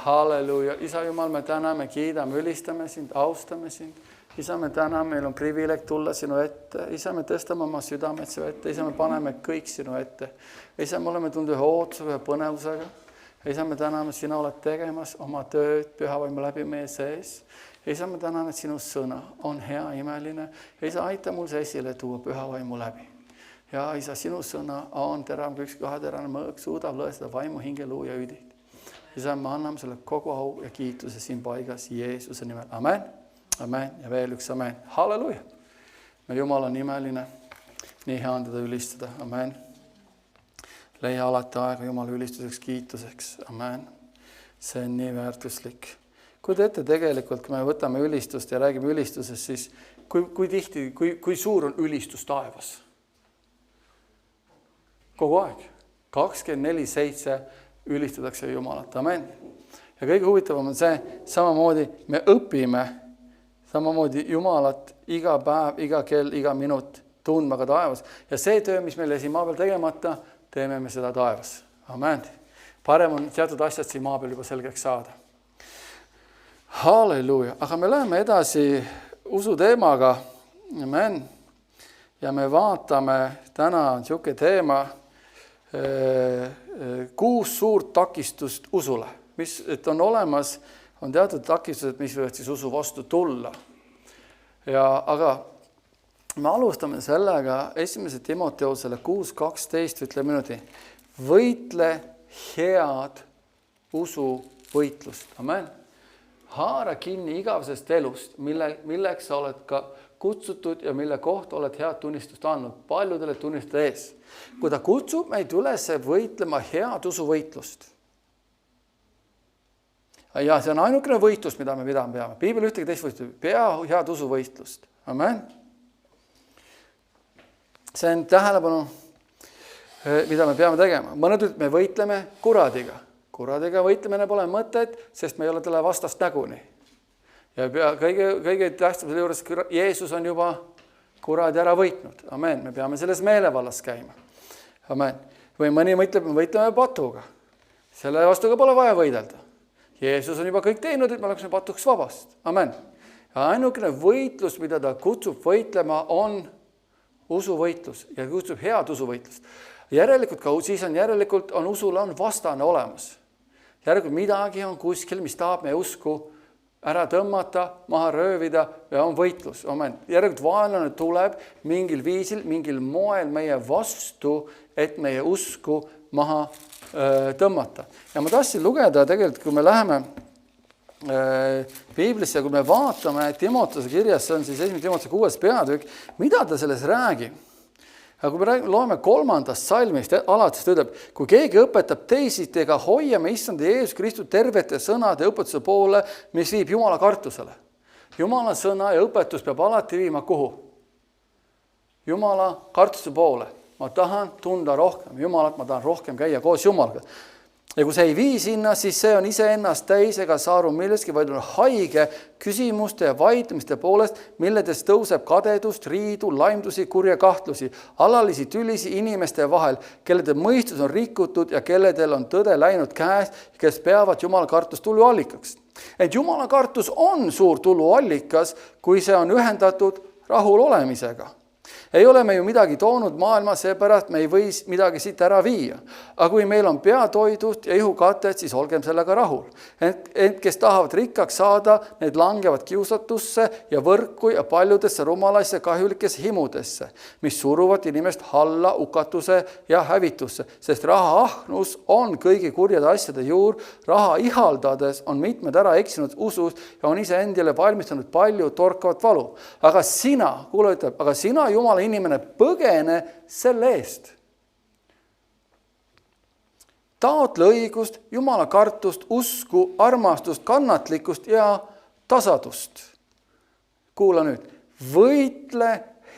Halleluuja. Isa Jumal, me täname, kiidame, ülistame sind, austame sind. Isa, me täname, meil on privileeg tulla sinu ette. Isa, me tõstame oma südamed su ette. Isa, me paneme kõik sinu ette. Isa, me oleme tulnud ühe ootusega, ühe põnevusega. Isa, me täname, sina oled tegemas oma tööd pühavaimu läbi meie sees. Isa, me täname, et sinu sõna on hea, imeline. Isa, aita mul see esile tuua pühavaimu läbi. Ja Isa, sinu sõna on terav, kui üks kaheterane mõõk suudab lõestada vaimu, hinge, luu ja üdid. Isa, me anname sulle kogu au ja kiituse siin paigas Jeesuse nimel. Amen. Amen. Ja veel üks amen. Halleluja. Meil Jumal on imeline. Nii hea on teda ülistada. Amen. Leia alati aega Jumala ülistuseks, kiituseks. Amen. See on nii väärtuslik. Kui te ette tegelikult, kui me võtame ülistust ja räägime ülistusest, siis kui tihti, kui suur on ülistus taevas? Kogu aeg. 24/7 ülistatakse Jumalat. Amen. Ja kõige huvitavam on see, samamoodi me õpime samamoodi Jumalat iga päev, iga kell, iga minut tundma ka taevas. Ja see töö, mis meil siin maa peal tegemata, teeme me seda taevas. Amen. Parem on teatud asjad siin maa peal juba selgeks saada. Halleluuja. Aga me läheme edasi usu teemaga. Amen. Ja me vaatame täna siuke teema 6 suurt takistust usule. Mis et on olemas, on teatud takistused, mis võivad siis usu vastu tulla. Aga me alustame sellega 1. Timoteusele 6:12 ütleb minuti. Võitle head usu võitlust. Amen. Haara kinni igavesest elust, milleks sa oled ka kutsutud ja mille kohta oled head tunnistust andnud paljudele tunnistajate ees. Kui ta kutsub meid üles võitlema head usu võitlust. Ja see on ainukene võitlus, mida me peame. Piibel ühtegi teist võitlust, pea head usu võitlust. Amen. See on tähelepanu, mida me peame tegema. Mõned me võitleme kuradiga. Kuradiga võitlemine pole mõtet, sest me ei ole talle vastast näguni. Ja kõige tähtsam selle juures, Jeesus on juba kuradi ära võitnud. Amen. Me peame selles meelevallas käima. Amen. Või mõni mõtleb, me võitleme patuga. Selle vastu ka pole vaja võidelda. Jeesus on juba kõik teinud, et me oleksime patuks vabast. Amen. Ja ainukene võitlus, mida ta kutsub võitlema, on usuvõitlus ja kutsub head usuvõitlust. Järelikult on usule on vastane olemas. Järelikult midagi on kuskil, mis tahab meie usku ära tõmmata, maha röövida ja on võitlus. Amen. Järelikult vaenlane tuleb mingil viisil, mingil moel meie vastu, et meie usku maha tõmmata. Ja ma tahtsin lugeda tegelikult, kui me läheme Piiblisse, kui me vaatame Timoteuse kirjas, see on siis 1. Timoteuse 6. peatükk, mida ta selles räägib? Ja kui me loeme 3. salmist, alates ta ütleb, kui keegi õpetab teisiti ega hoiame issanda Jeesus Kristus tervete sõnade õpetuse poole, mis viib Jumala kartusele. Jumala sõna ja õpetus peab alati viima kuhu? Jumala kartuse poole. Ma tahan tunda rohkem Jumalat, ma tahan rohkem käia koos Jumalaga. Ja kui see ei vii sinna, siis see on iseennast täis ega saaru milleski, vaid on haige küsimuste ja vaidlemiste poolest, milledest tõuseb kadedust, riidu, laimdusi, kurja kahtlusi, alalisi tülisi inimeste vahel, kellede mõistus on rikutud ja kelledel on tõde läinud käest, kes peavad Jumala kartust tuluallikaks. Et Jumala kartus on suur tuluallikas, kui see on ühendatud rahul olemisega. Ei ole me ju midagi toonud maailma, seepärast me ei või midagi siit ära viia. Aga kui meil on peatoidust ja ihukatet, siis olgem sellega rahul. Ent kes tahavad rikkaks saada, need langevad kiusatusse ja võrku ja paljudesse rumalaisse kahjulikesse himudesse, mis suruvad inimest halla, ukatuse ja hävitusse. Sest raha ahnus on kõigi kurjade asjade juur, raha ihaldades on mitmed ära eksinud usus ja on ise endile valmistanud palju torkavat valu. Aga sina, kuule ütleb, aga sina Jumala inimene põgene selle eest. Taotle õigust, Jumala kartust, usku, armastust, kannatlikkust ja tasadust. Kuula nüüd, võitle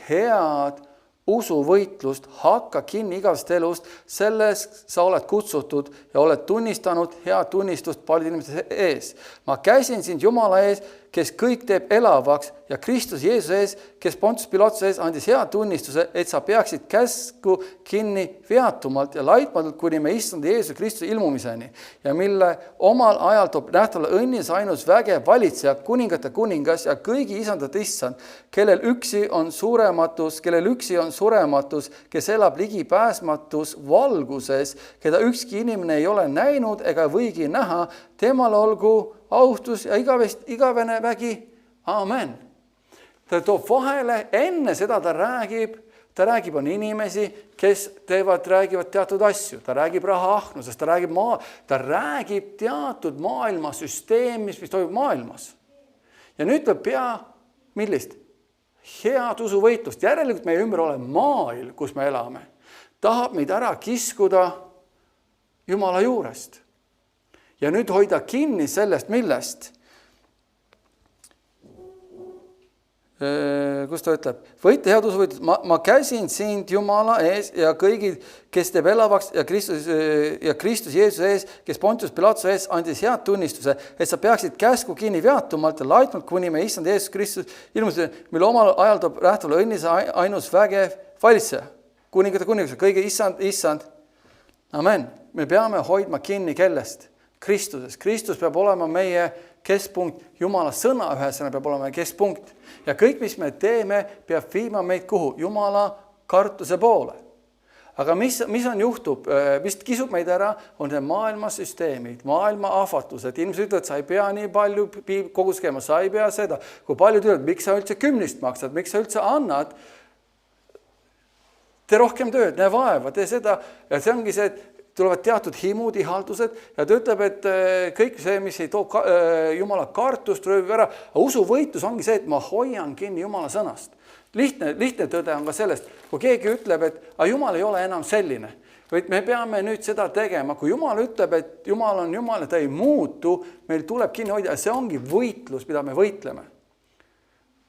head usuvõitlust, hakka kinni igavest elust, selles sa oled kutsutud ja oled tunnistanud head tunnistust paljude inimeste ees. Ma käisin sind Jumala ees, kes kõik teeb elavaks ja Kristus Jeesuse ees, kes Pontus Pilatuse ees andis hea tunnistuse, et sa peaksid käsku kinni veatumalt ja laitmatult, kuni me issand Jeesuse Kristuse ilmumiseni ja mille omal ajal toob nähtavale õnnis ainus vägev valitseja, kuningate kuningas ja kõigi isandate issand, kellel üksi on surematus, kes elab ligipääsmatus valguses, keda ükski inimene ei ole näinud ega võigi näha, temal olgu austus ja igavene vägi. Amen. Ta toob vahele, enne seda ta räägib on inimesi, kes räägivad teatud asju. Ta räägib rahaahnusest, ta räägib teatud maailmasüsteemist, mis toimub maailmas. Ja nüüd tuleb millist? Head usuvõitlust. Järelikult meie ümber ole maailm, kus me elame. Tahab meid ära kiskuda Jumala juurest. Ja nüüd hoida kinni sellest, millest? Kus ta ütleb? Võite head usuvõitlust. Ma käsin sind Jumala ees ja kõigid, kes teeb elavaks ja Kristus Jeesuse ees, kes Pontus Pilatuse ees andis head tunnistuse, et sa peaksid käsku kinni veatumalt ja laitmalt, kuni me issand Jeesus Kristus ilmumise, mille omal ajal toob nähtavale õnnis ainus vägev valitseja. Kuningate kuningas, kõige issand. Amen. Me peame hoidma kinni kellest? Kristuses. Kristus peab olema meie keskpunkt, Jumala sõna ühesena peab olema meie keskpunkt. Ja kõik, mis me teeme, peab viima meid kuhu? Jumala kartuse poole. Aga mis juhtub, mis kisub meid ära, on see maailmasüsteemid, maailma ahvatused. Inimesed ütlevad, sa ei pea nii palju kogus käima, sa ei pea seda. Kui paljud ütlevad, miks sa üldse 10 maksad, miks sa üldse annad? Tee rohkem tööd, näe vaeva, tee seda. Ja see ongi see, et tulevad teatud himud, ihaldused ja ta ütleb, et kõik see, mis ei too Jumala kartust, röövib ära. Aga usuvõitlus ongi see, et ma hoian kinni Jumala sõnast. Lihtne tõde on ka sellest, kui keegi ütleb, et Jumal ei ole enam selline. Vaid me peame nüüd seda tegema. Kui Jumal ütleb, et Jumal on Jumal ja ta ei muutu, meil tuleb kinni hoida. See ongi võitlus, mida me võitleme.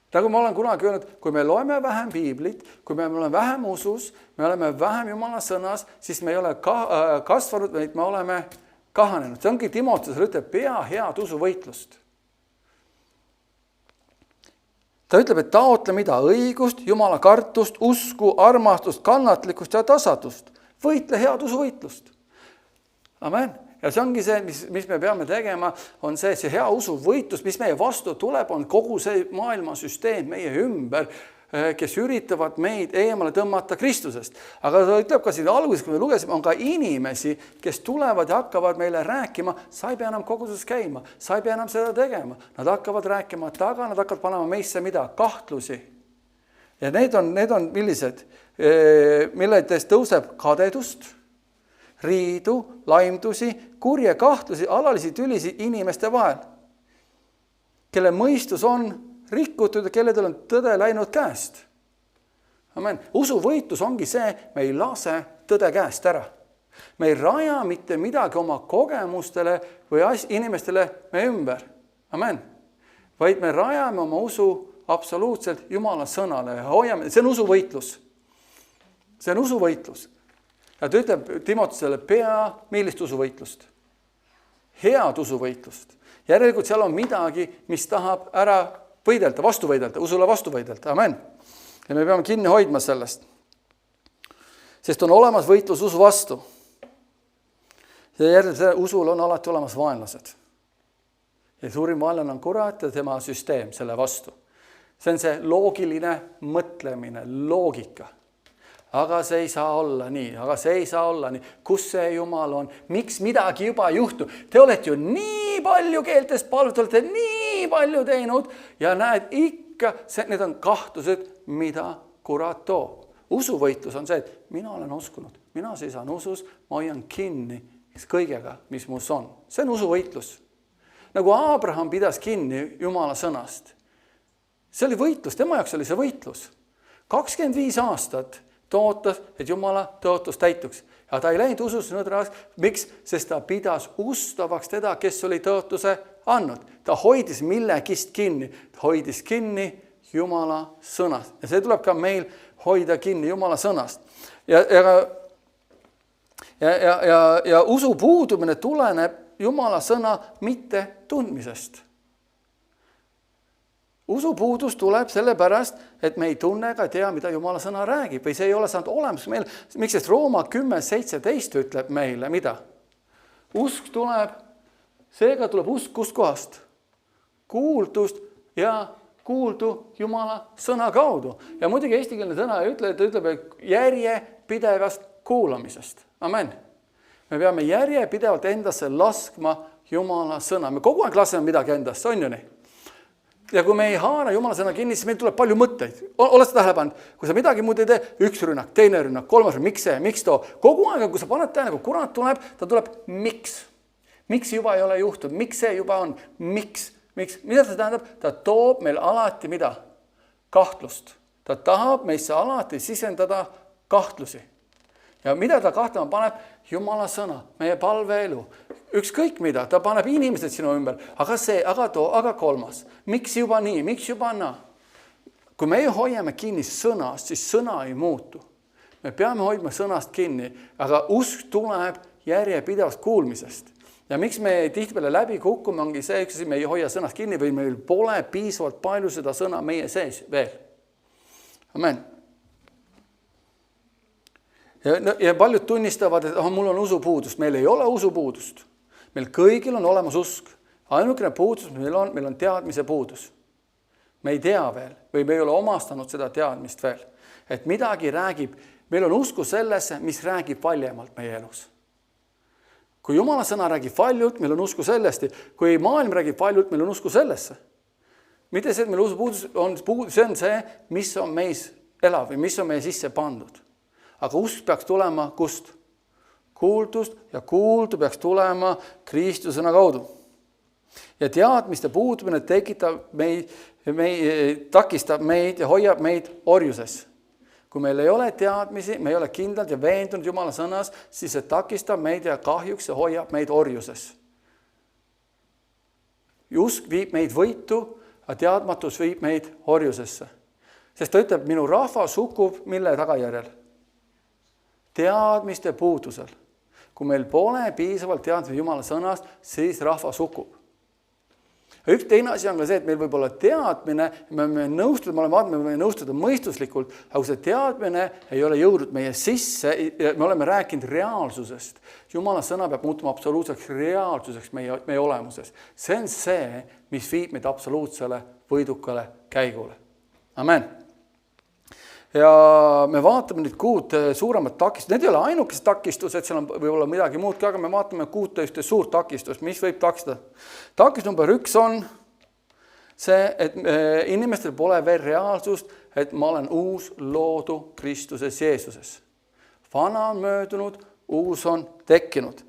Nagu ma olen kunagi öelnud, kui me loeme vähem piiblit, kui me oleme vähem usus, me oleme vähem Jumala sõnas, siis me ei ole kasvanud, vaid me oleme kahanenud. See ongi Timoteusele ütleb, pea head usuvõitlust. Ta ütleb, et taotle mida? Õigust, Jumala kartust, usku, armastust, kannatlikkust ja tasatust. Võitle head usuvõitlust. Amen. Ja see ongi see, mis me peame tegema, on see hea usuvõitlus, mis meie vastu tuleb, on kogu see maailmasüsteem meie ümber, kes üritavad meid eemale tõmmata Kristusest. Aga ta ütleb ka siin alguses, kui me lugesime, on ka inimesi, kes tulevad ja hakkavad meile rääkima, sa ei pea enam koguduses käima, sa ei pea enam seda tegema. Nad hakkavad rääkima taga, nad hakkavad panema meisse mida? Kahtlusi. Ja need on millised? Milles tõuseb kadedust, riidu, laimdusi, kurje kahtlusi, alalisi tülisi inimeste vahel, kelle mõistus on rikutud ja kelledel on tõde läinud käest. Amen. Usuvõitlus ongi see, me ei lase tõde käest ära. Me ei raja mitte midagi oma kogemustele või inimestele me ümber. Amen. Vaid me rajame oma usu absoluutselt Jumala sõnale ja hoiame. See on usuvõitlus. See on usuvõitlus. Ja ta ütleb Timoteusele, pea millist usuvõitlust? Head usuvõitlust. Järelikult seal on midagi, mis tahab ära võidelda, vastu võidelda, usule vastu võidelda. Amen. Ja me peame kinni hoidma sellest. Sest on olemas võitlus usu vastu. Ja järelikult usul on alati olemas vaenlased. Ja suurim vaenlane on kurat ja tema süsteem selle vastu. See on see loogiline mõtlemine, loogika. Aga see ei saa olla nii, Kus see Jumal on? Miks midagi juba juhtub? Te olete ju nii palju keeltest palved, te olete nii palju teinud ja näed ikka, need on kahtlused, mida kurat toob. Usuvõitlus on see, et mina olen uskunud, mina seisan usus, ma hoian kinni kõigega, mis mus on. See on usuvõitlus. Nagu Abraham pidas kinni Jumala sõnast. See oli võitlus, tema jaoks oli see võitlus. 25 aastat tootas, et Jumala tõotus täituks. Ja ta ei läinud usus nõdras. Miks? Sest ta pidas ustavaks teda, kes oli tõotuse andnud. Ta hoidis millegist kinni. Ta hoidis kinni Jumala sõnast. Ja see tuleb ka meil hoida kinni Jumala sõnast. Ja usu puudumine tuleneb Jumala sõna mitte tundmisest. Usu puudus tuleb sellepärast, et me ei tunne ega tea, mida Jumala sõna räägib või see ei ole saanud olemas meil. Miks sest Rooma 10:17 ütleb meile, mida? Usk tuleb, seega tuleb usk kust kohast? Kuuldust ja kuuldu Jumala sõna kaudu. Ja muidugi eestikeelne sõna ütleb järjepidevast kuulamisest. Amen. Me peame järjepidevalt endasse laskma Jumala sõna. Me kogu aeg laseme midagi endasse, on ju nii? Ja kui me ei haara Jumala sõna kinni, siis meil tuleb palju mõtteid. Oled sa tähele pannud? Kui sa midagi muud ei tee, üks rünnak, teine rünnak, kolmas rünnak, miks see, miks too? Kogu aeg, kui sa paned tähele, kui kurat tuleb, ta tuleb miks? Miks juba ei ole juhtunud? Miks see juba on? Miks? Mida see tähendab? Ta toob meil alati mida? Kahtlust. Ta tahab meisse alati sisendada kahtlusi. Ja mida ta kahtlema paneb? Jumala sõna, meie palveelu. Ükskõik mida, ta paneb inimesed sinu ümber. Aga see, aga too, aga kolmas. Miks juba nii, miks juba naa? Kui me hoiame kinni sõnast, siis sõna ei muutu. Me peame hoidma sõnast kinni, aga usk tuleb järjepidevast kuulmisest. Ja miks me tihtipeale läbi kukkume, ongi see, üks me ei hoia sõnast kinni või meil pole piisavalt palju seda sõna meie sees veel. Amen. Ja paljud tunnistavad, et mul on usupuudust. Meil ei ole usupuudust. Meil kõigil on olemas usk. Ainukene puudus, meil on teadmise puudus. Me ei tea veel või me ei ole omastanud seda teadmist veel. Et midagi räägib, meil on usku sellesse, mis räägib valjemalt meie elus. Kui Jumala sõna räägib valjult, meil on usku sellesti. Kui maailm räägib valjult, meil on usku sellesse. Mitte see, et meil usupuudus on, see on see, mis on meis elav või mis on meie sisse pandud. Aga usk peaks tulema kust? Kuuldust ja kuuldu peaks tulema Kristuse sõna kaudu. Ja teadmiste puudumine takistab meid ja hoiab meid orjuses. Kui meil ei ole teadmisi, me ei ole kindlad ja veendunud Jumala sõnas, siis see takistab meid ja kahjuks see hoiab meid orjuses. Usk viib meid võitu, aga teadmatus viib meid orjusesse. Sest ta ütleb, minu rahvas hukkub mille tagajärjel? Teadmiste puudusel. Kui meil pole piisavalt teadmisi Jumala sõnast, siis rahvas hukkub. Üks teine asi on ka see, et meil võib olla teadmine, me võime nõustuda mõistuslikult, aga kui see teadmine ei ole jõudnud meie sisse, me oleme rääkinud reaalsusest. Jumala sõna peab muutuma absoluutseks reaalsuseks meie olemuses. See on see, mis viib meid absoluutsele võidukale käigule. Amen. Ja me vaatame nüüd 6 suuremat takistust. Need ei ole ainukesed takistused, seal on võib-olla midagi muud ka, aga me vaatame 6 ühte suurt takistust, mis võib takistada. Takist number 1 on see, et inimestel pole veel reaalsust, et ma olen uus loodu Kristuses Jeesuses. Vana on möödunud, uus on tekkinud.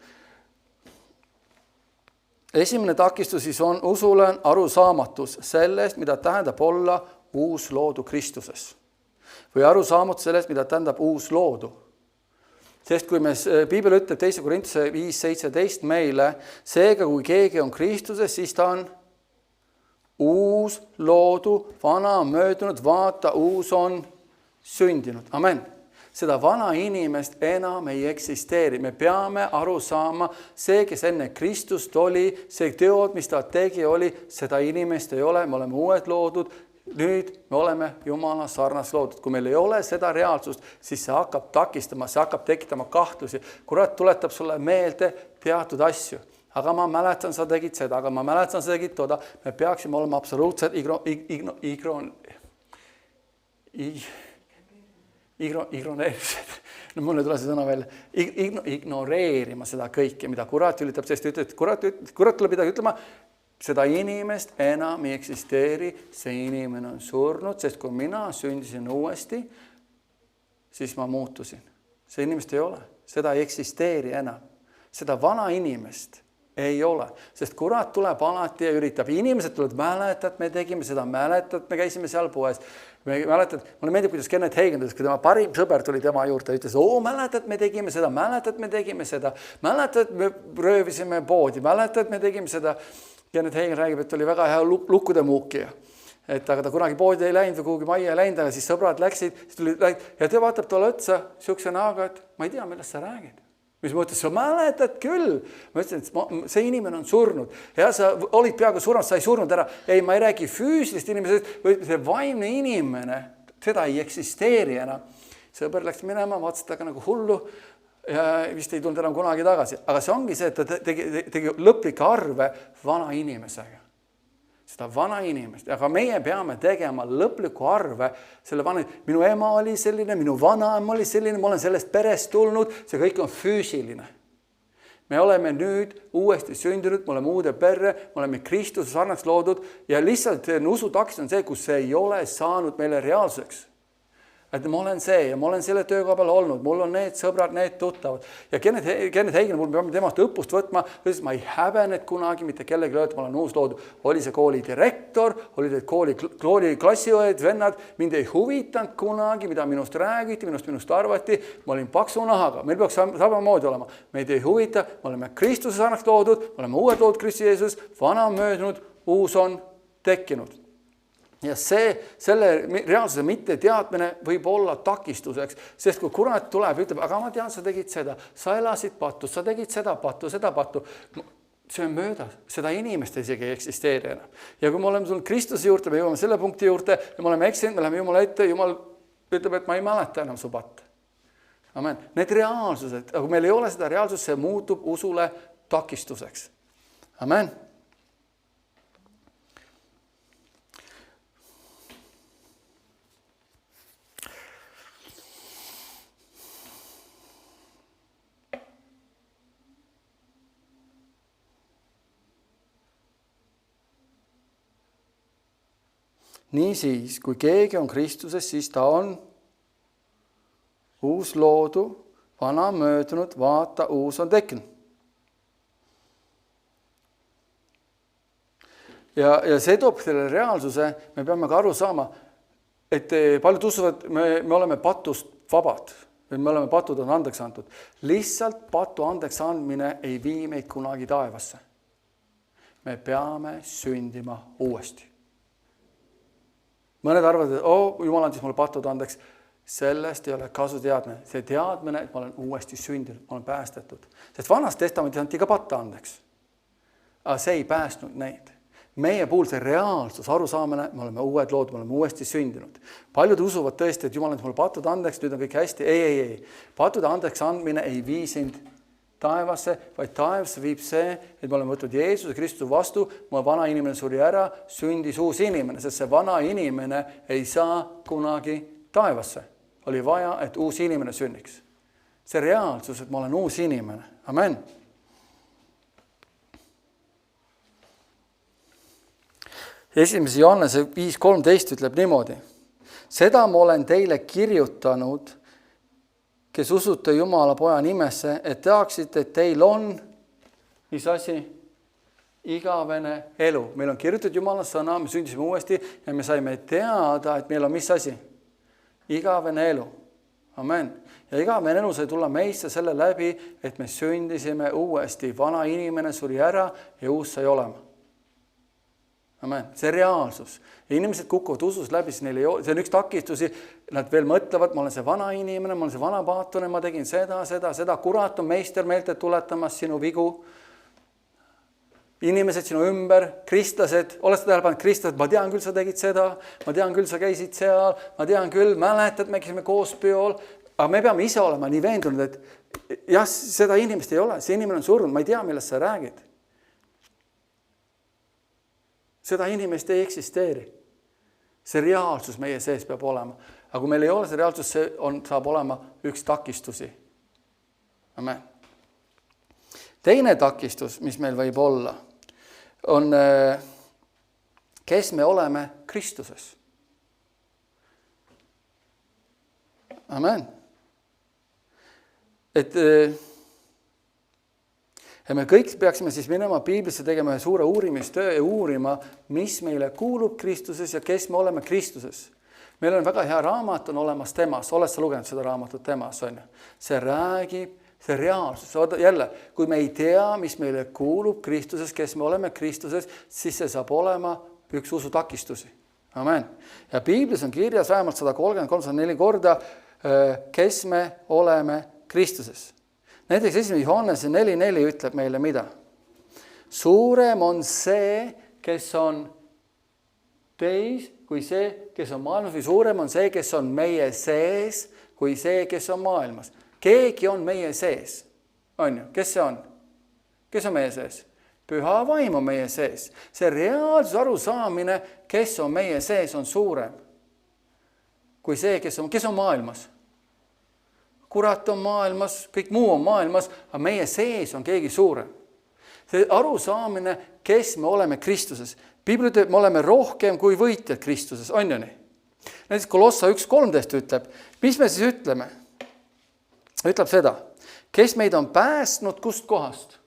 Esimene takistus siis on usule arusaamatus sellest, mida tähendab olla uus loodu Kristuses. Või arusaamatu sellest, mida tähendab uus loodu. Sest kui Piibel ütleb 2. Korintuse 5:17 meile, seega kui keegi on Kristuses, siis ta on uus loodu, vana on möödunud, vaata, uus on sündinud. Amen. Seda vana inimest enam ei eksisteeri. Me peame aru saama, see, kes enne Kristust oli, see teod, mis ta tegi oli, seda inimest ei ole, me oleme uued loodud. Nüüd me oleme Jumala sarnas loodud. Kui meil ei ole seda reaalsust, siis see hakkab takistama, see hakkab tekitama kahtlusi. Kurat tuletab sulle meelde teatud asju. Aga ma mäletan, sa tegid seda, aga ma mäletan, sa tegid toda. Me peaksime olema absoluutselt ignoreerima seda kõike, mida kurat ülitab, sest kurat tuleb midagi ütlema, seda inimest enam ei eksisteeri, see inimene on surnud, sest kui mina sündisin uuesti, siis ma muutusin. See inimest ei ole, seda ei eksisteeri enam. Seda vana inimest ei ole, sest kurat tuleb alati ja üritab. Inimesed tulevad, mäletad, me tegime seda, mäletad, me käisime seal poes. Mäletad, mulle meeldib, kuidas Kenneth Hagin ütles, kui tema parim sõber tuli tema juurde, ütles, mäletad, me tegime seda, mäletad, me tegime seda, mäletad, me röövisime poodi, mäletad, me tegime seda. Kenneth Hagin räägib, et oli väga hea lukkude muukija. et aga ta kunagi poodi ei läinud või kuhugi majja ei läinud, aga siis sõbrad läksid ja ta vaatab talle otsa sihukese näoga, et ma ei tea, millest sa räägid. Mis ma ütlesin, sa mäletad küll. Ma ütlesin, et see inimene on surnud. Ja sa olid peaaegu surnud, sa ei surnud ära. Ei, ma ei räägi füüsilist inimesest, või see vaimne inimene, seda ei eksisteeri enam. Sõber läks minema, vaatas taga nagu hullu ja vist ei tulnud enam kunagi tagasi. Aga see ongi see, et ta tegi lõplikke arve vana inimesega. Seda vana inimest, aga meie peame tegema lõpliku arve selle vana. Minu ema oli selline, minu vanaema oli selline, ma olen sellest perest tulnud, see kõik on füüsiline. Me oleme nüüd uuesti sündinud, me oleme uude perre, me oleme Kristuse sarnaks loodud ja lihtsalt usutakist on see, kus see ei ole saanud meile reaalsuseks. Et ma olen see ja ma olen selle töökoha peal olnud, mul on need sõbrad, need tuttavad. Ja Kenneth Hagin, mul peame temast õppust võtma, ütles, ma ei häbenud kunagi mitte kellegi öelda, et ma olen uus loodud. Oli see kooli direktor, oli need kooli klassiõed, vennad, mind ei huvitanud kunagi, mida minust räägiti, minust arvati, ma olin paksu nahaga, meil peaks samamoodi olema. Meid ei huvita, me oleme Kristuse sarnaks loodud, me oleme uued loodud Kristus Jeesus, vana on möödunud, uus on tekkinud. Ja selle reaalsuse mitte teadmine võib olla takistuseks, sest kui kurat tuleb ja ütleb, aga ma tean, sa tegid seda, sa elasid pattu, sa tegid seda pattu, see on möödas, seda inimest isegi ei eksisteeri enam. Ja kui me oleme tulnud Kristuse juurde, me jõuame selle punkti juurde ja me oleme eksinud, me läheme Jumala ette, Jumal ütleb, et ma ei mäleta enam su patte. Amen. Need reaalsused, aga meil ei ole seda reaalsust, see muutub usule takistuseks. Amen. Niisiis, kui keegi on Kristuses, siis ta on uus loodu, vana on möödunud, vaata, uus on tekkinud. Ja see toob selle reaalsuse, me peame ka aru saama, et paljud usuvad, me oleme patust vabad, või me oleme patud on andeks antud. Lihtsalt patu andeks andmine ei vii meid kunagi taevasse. Me peame sündima uuesti. Mõned arvavad, et Jumal andis mulle patud andeks. Sellest ei ole kasu teadmine. See teadmine, et ma olen uuesti sündinud, ma olen päästetud. Sest vanas testamendis anti ka patta andeks. Aga see ei päästnud neid. Meie puhul see reaalsus, arusaamine, me oleme uued lood, me oleme uuesti sündinud. Paljud usuvad tõesti, et Jumal andis mulle patud andeks, nüüd on kõik hästi. Ei. Patud andeks andmine ei vii sind taevasse, vaid taevasse viib see, et me oleme võtnud Jeesuse Kristuse vastu, mu vana inimene suri ära, sündis uus inimene, sest see vana inimene ei saa kunagi taevasse. Oli vaja, et uus inimene sünniks. See reaalsus, et ma olen uus inimene. Amen. Esimese Johannese 5.13 ütleb niimoodi. Seda ma olen teile kirjutanud, kes usute Jumala poja nimesse, et teaksite, et teil on, mis asi? Igavene elu. Meil on kirjutatud Jumala sõna, me sündisime uuesti ja me saime teada, et meil on mis asi? Igavene elu. Amen. Ja igavene elu sai tulla meisse selle läbi, et me sündisime uuesti. Vana inimene suri ära ja uus sai olema. Amen. See reaalsus. Ja inimesed kukuvad usus läbi, see on üks takistusi, nad veel mõtlevad, ma olen see vana inimene, ma olen see vana paatune, ma tegin seda, kurat on meister meelte tuletamas sinu vigu. Inimesed sinu ümber, kristlased, oled sa tähele pannud, kristlased, ma tean küll, sa tegid seda, ma tean küll, sa käisid seal, ma tean küll, mäletad, me käisime koos peol, aga me peame ise olema nii veendunud, et jah, seda inimest ei ole, see inimene on surnud, ma ei tea, millest sa räägid. Seda inimest ei eksisteeri. See reaalsus meie sees peab olema. Aga kui meil ei ole see reaalsus, see saab olema üks takistusi. Amen. Teine takistus, mis meil võib olla, on, kes me oleme Kristuses. Amen. Ja me kõik peaksime siis minema Piiblisse tegema ühe suure uurimistöö ja uurima, mis meile kuulub Kristuses ja kes me oleme Kristuses. Meil on väga hea raamat, on olemas temas. Oled sa lugenud seda raamatut temas? On? See räägib, see reaalsus. Jälle, kui me ei tea, mis meile kuulub Kristuses, kes me oleme Kristuses, siis see saab olema üks usu takistusi. Amen. Ja piiblis on kirjas vähemalt 133-104 korda, kes me oleme Kristuses. Näiteks 1. Johannese 4.4 ütleb meile mida? Suurem on see, kes on teis, kui see, kes on maailmas, või suurem on see, kes on meie sees, kui see, kes on maailmas. Keegi on meie sees. On ju? Kes see on? Kes on meie sees? Püha vaim on meie sees. See reaalsus arusaamine, kes on meie sees, on suurem kui see, kes on maailmas. Kurat on maailmas, kõik muu on maailmas, aga meie sees on keegi suurem. See arusaamine, kes me oleme Kristuses. Piibel ütleb, me oleme rohkem kui võitjad Kristuses, on ju nii? Näiteks Kolossa 1.13 ütleb, mis me siis ütleme? Ütleb seda, kes meid on päästnud kust kohast?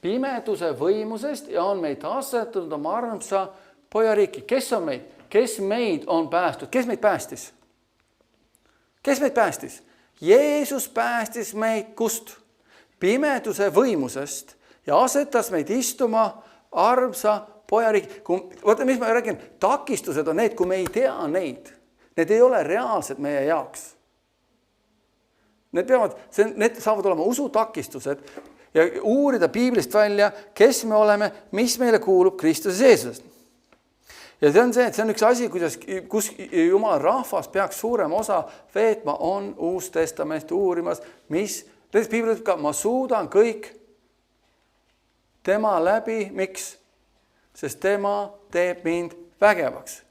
Pimeduse võimusest ja on meid asetunud oma armsa pojariiki. Kes on meid? Kes meid on päästud? Kes meid päästis? Kes meid päästis? Jeesus päästis meid kust? Pimeduse võimusest ja asetas meid istuma armsa pojariiki. Vaata, mis ma räägin, takistused on need, kui me ei tea neid. Need ei ole reaalsed meie jaoks. Need saavad olema usutakistused ja uurida piiblist välja, kes me oleme, mis meile kuulub Kristuses Jeesusest. Ja see on üks asi, kus Jumala rahvas peaks suurem osa veetma, on Uus Testament uurimas, näiteks piibel ütleb ka, ma suudan kõik tema läbi, miks? Sest tema teeb mind vägevaks.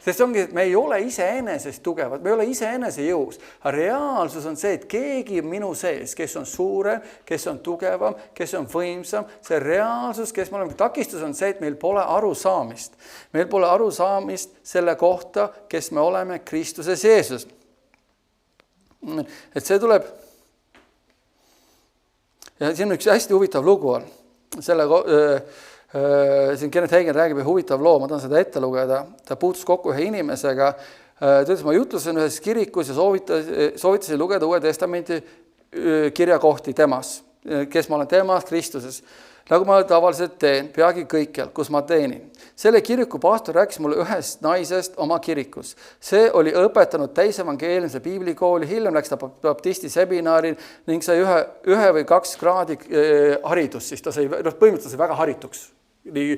Sest ongi, et me ei ole iseenesest tugevad, me ei ole iseenese jõus. Reaalsus on see, et keegi minu sees, kes on suurem, kes on tugevam, kes on võimsam, see reaalsus, kes me oleme, takistus on see, et meil pole arusaamist. Meil pole arusaamist selle kohta, kes me oleme Kristuses Jeesus. Et see tuleb, ja siin üks hästi huvitav lugu on, siin Kenneth Hagin räägib huvitav loo, ma tahan seda ette lugeda. Ta puutus kokku ühe inimesega. Ta ütles, ma jutlusin ühes kirikus ja soovitasin lugeda Uue Testamenti kirjakohti temas. Kes ma olen temas, Kristuses. Nagu ma tavaliselt teen, peagi kõikjal, kus ma teenin. Selle kiriku pastor rääkis mulle ühest naisest oma kirikus. See oli õpetanud täisevangeelimise piiblikooli, hiljem läks ta baptisti seminaril ning sai ühe või 2 kraadi haridust. Siis ta sai, põhimõtteliselt väga harituks. Nii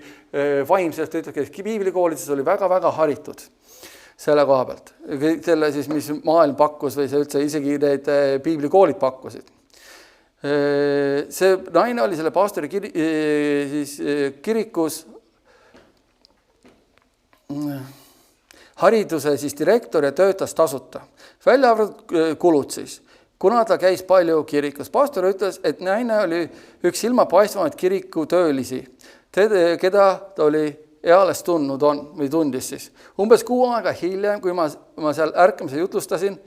vaimselt ütleb, et piiblikoolides oli väga-väga haritud selle koha pealt. Selle siis, mis maailm pakkus või see üldse isegi need piiblikoolid pakkusid. See naine oli selle pastori kirikus hariduse siis direktor ja töötas tasuta. Välja arvatud kulud siis. Kuna ta käis palju kirikus, pastor ütles, et naine oli üks silmapaistvamaid kiriku töölisi, keda ta oli eales tundnud on või tundis siis. Umbes 6 aega hiljem, kui ma seal ärkamise jutlustasin,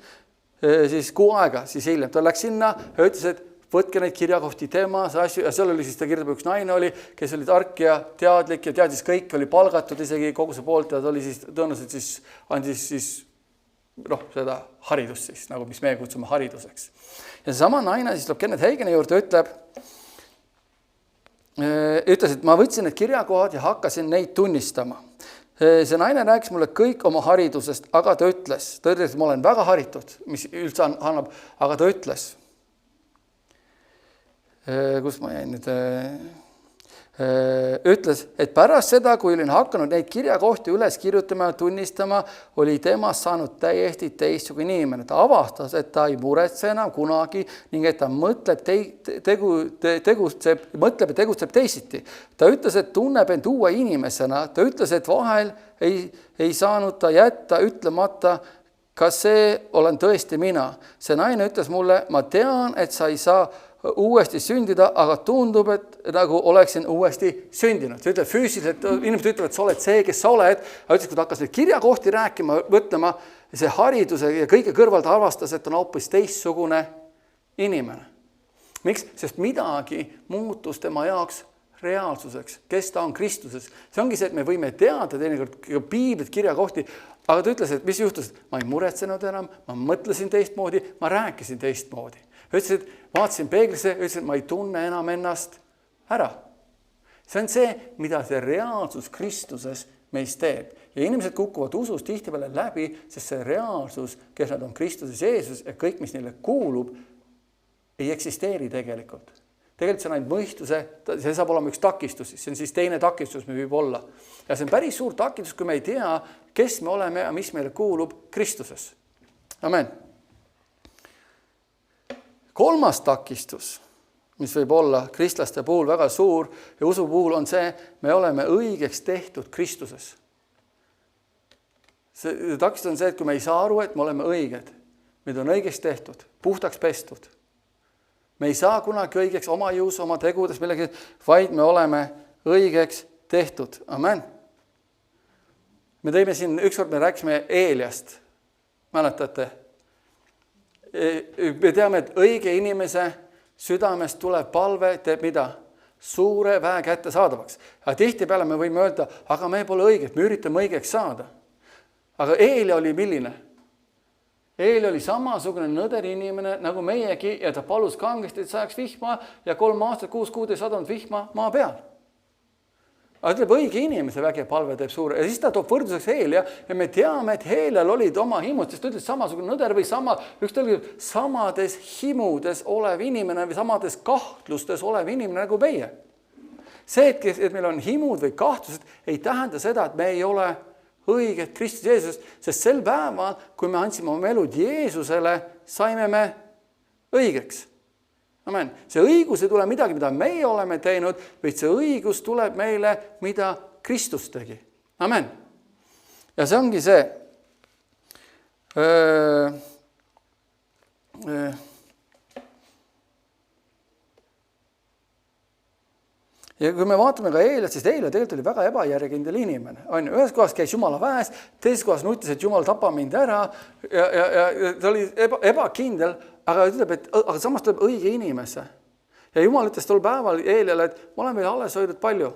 siis 6 aega siis hiljem. Ta läks sinna ja ütles, et võtke neid kirjakohti temas asju ja seal oli siis ta kirjutab üks naine oli, kes oli tark ja teadlik ja teadis kõik, oli palgatud isegi koguse poolt ja ta oli siis tõenäoliselt siis andis siis seda haridust siis, nagu mis meie kutsume hariduseks. Ja sama naine siis tuleb Kenneth Hagini juurde, ütles, et ma võtsin need kirjakohad ja hakkasin neid tunnistama. See naine rääkis mulle kõik oma haridusest, aga ta ütles, et ma olen väga haritud, mis üldse annab, aga ta ütles, et pärast seda, kui olin hakanud neid kirjakohti üles kirjutama ja tunnistama, oli temast saanud täiesti teistsugune inimene. Ta avastas, et ta ei muretse enam kunagi ning et ta mõtleb ja tegutseb teisiti. Ta ütles, et tunneb end uue inimesena. Ta ütles, et vahel ei saanud ta jätta ütlemata, kas see olen tõesti mina. See naine ütles mulle, ma tean, et sa ei saa uuesti sündida, aga tundub, et nagu oleksin uuesti sündinud. See ütleb füüsiliselt, inimesed ütlevad, et sa oled see, kes sa oled. Aga ütles, kui ta hakkas neid kirjakohti rääkima, mõtlema, see hariduse ja kõige kõrval ta avastas, et on hoopis teistsugune inimene. Miks? Sest midagi muutus tema jaoks reaalsuseks, kes ta on Kristuses. See ongi see, et me võime teada teinekord piiblit kirjakohti, aga ta ütles, et mis juhtus? Ma ei muretsenud enam, ma mõtlesin teistmoodi, ma rääkisin teistmoodi. Ütles, et vaatasin peeglisse, ütles, et ma ei tunne enam ennast ära. See on see, mida see reaalsus Kristuses meist teeb. Ja inimesed kukuvad usus tihtipeale läbi, sest see reaalsus, kes nad on Kristuses Jeesus ja kõik, mis neile kuulub, ei eksisteeri tegelikult. Tegelikult see on ainult mõistuse, see saab olema üks takistus, see on siis teine takistus, mis võib olla. Ja see on päris suur takistus, kui me ei tea, kes me oleme ja mis meile kuulub Kristuses. Amen. Kolmas takistus, mis võib olla kristlaste puhul väga suur ja usu puhul on see, me oleme õigeks tehtud Kristuses. See takistus on see, et kui me ei saa aru, et me oleme õiged, meid on õigeks tehtud, puhtaks pestud. Me ei saa kunagi õigeks oma jõus, oma tegudes millegi, vaid me oleme õigeks tehtud. Amen. Me tõime siin, ükskord me rääkisime Eeliast. Mäletate? Me teame, et õige inimese südamest tuleb palve, teeb mida? Suure väe kätte saadavaks. Aga tihtipeale me võime öelda, aga me pole õiged, me üritame õigeks saada. Aga Eelia oli milline? Eelia oli samasugune nõder inimene nagu meiegi ja ta palus kangesti, et sajaks vihma ja 3 aastat, 6 kuud ei sadanud vihma maa peal. Aga ütleb, õige inimese väge palve teeb suure. Ja siis ta toob võrdluseks Eelia ja me teame, et Eelial olid oma himud, sest ta ütles samasugune nõder või samades himudes olev inimene või samades kahtlustes olev inimene nagu meie. See, et meil on himud või kahtlused, ei tähenda seda, et me ei ole õiged Kristus Jeesus, sest sel päeval, kui me andsime oma elud Jeesusele, saime me õigeks. Amen. See õigus ei tule midagi, mida meie oleme teinud, vaid see õigus tuleb meile, mida Kristus tegi. Amen. Ja see ongi see. Ja kui me vaatame ka Eeliat, siis Eelia tegelikult oli väga ebajärjekindel inimene. Ühes kohas käis Jumala väes, teises kohas nutis, et Jumal tapa mind ära ja ta oli ebakindel, aga ütleb, et aga samas tuleb õige inimese. Ja Jumal ütles tol päeval Eeliale, et ma olen meil alles hoidnud palju.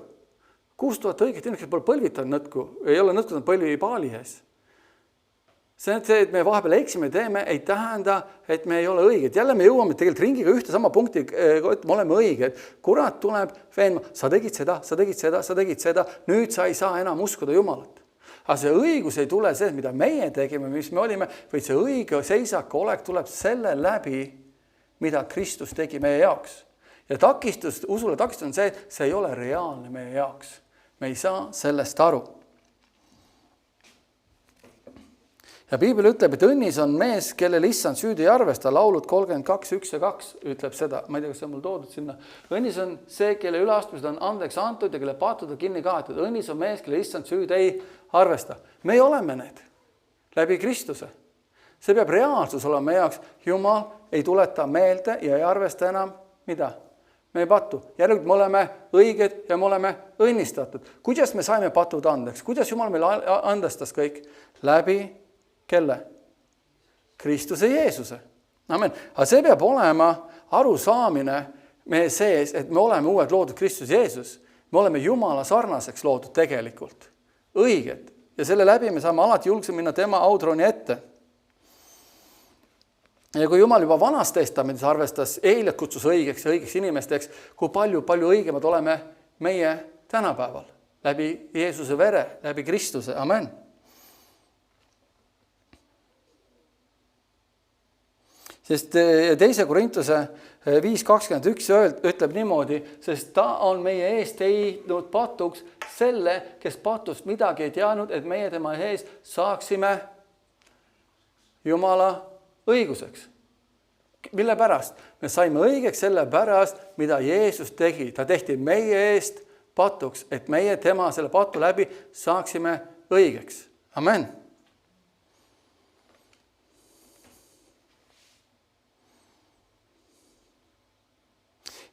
6000 õiget inimest pole põlvitanud nõtku, ei ole nõtkunud põlvi paali ees. See, et me vahepeal eksime teeme, ei tähenda, et me ei ole õiged. Jälle me jõuame tegelikult ringiga ühte sama punkti, et me oleme õiged. Kurat tuleb veenma, sa tegid seda, nüüd sa ei saa enam uskuda Jumalat. Aga see õigus ei tule see, mida meie tegime, mis me olime, vaid see õige seisaka olek tuleb selle läbi, mida Kristus tegi meie jaoks. Ja usule takistus on see, et see ei ole reaalne meie jaoks. Me ei saa sellest aru. Ja Piibel ütleb, et õnnis on mees, kellel issand süüdi ei arvesta. Laulud 32, 1 ja 2 ütleb seda. Ma ei tea, kas see on mul toodud sinna. Õnnis on see, kelle üleastumised on andeks antud ja kelle patud on kinni kaetud. Õnnis on mees, kelle issand süüdi ei arvesta. Me oleme need läbi Kristuse. See peab reaalsus olema meie jaoks. Jumal ei tuleta meelde ja ei arvesta enam mida? Me ei patu. Järelikult me oleme õiged ja me oleme õnnistatud. Kuidas me saime patud andeks? Kuidas Jumal meile andestas kõik? Läbi kelle? Kristuse Jeesuse. Amen. Aga see peab olema arusaamine meie sees, et me oleme uued loodud Kristus Jeesus. Me oleme Jumala sarnaseks loodud tegelikult. Õiged. Ja selle läbi me saame alati julgsam minna tema autroni ette. Ja kui Jumal juba vanas testamendis arvestas Eeliat kutsus õigeks inimesteks, kui palju õigemad oleme meie tänapäeval. Läbi Jeesuse vere, läbi Kristuse. Amen. Sest 2. Korintuse 5.21 ütleb niimoodi, sest ta on meie ees teinud patuks selle, kes patust midagi ei teadnud, et meie tema ees saaksime Jumala õiguseks. Mille pärast? Me saime õigeks selle pärast, mida Jeesus tegi. Ta tehti meie eest patuks, et meie tema selle patu läbi saaksime õigeks. Amen.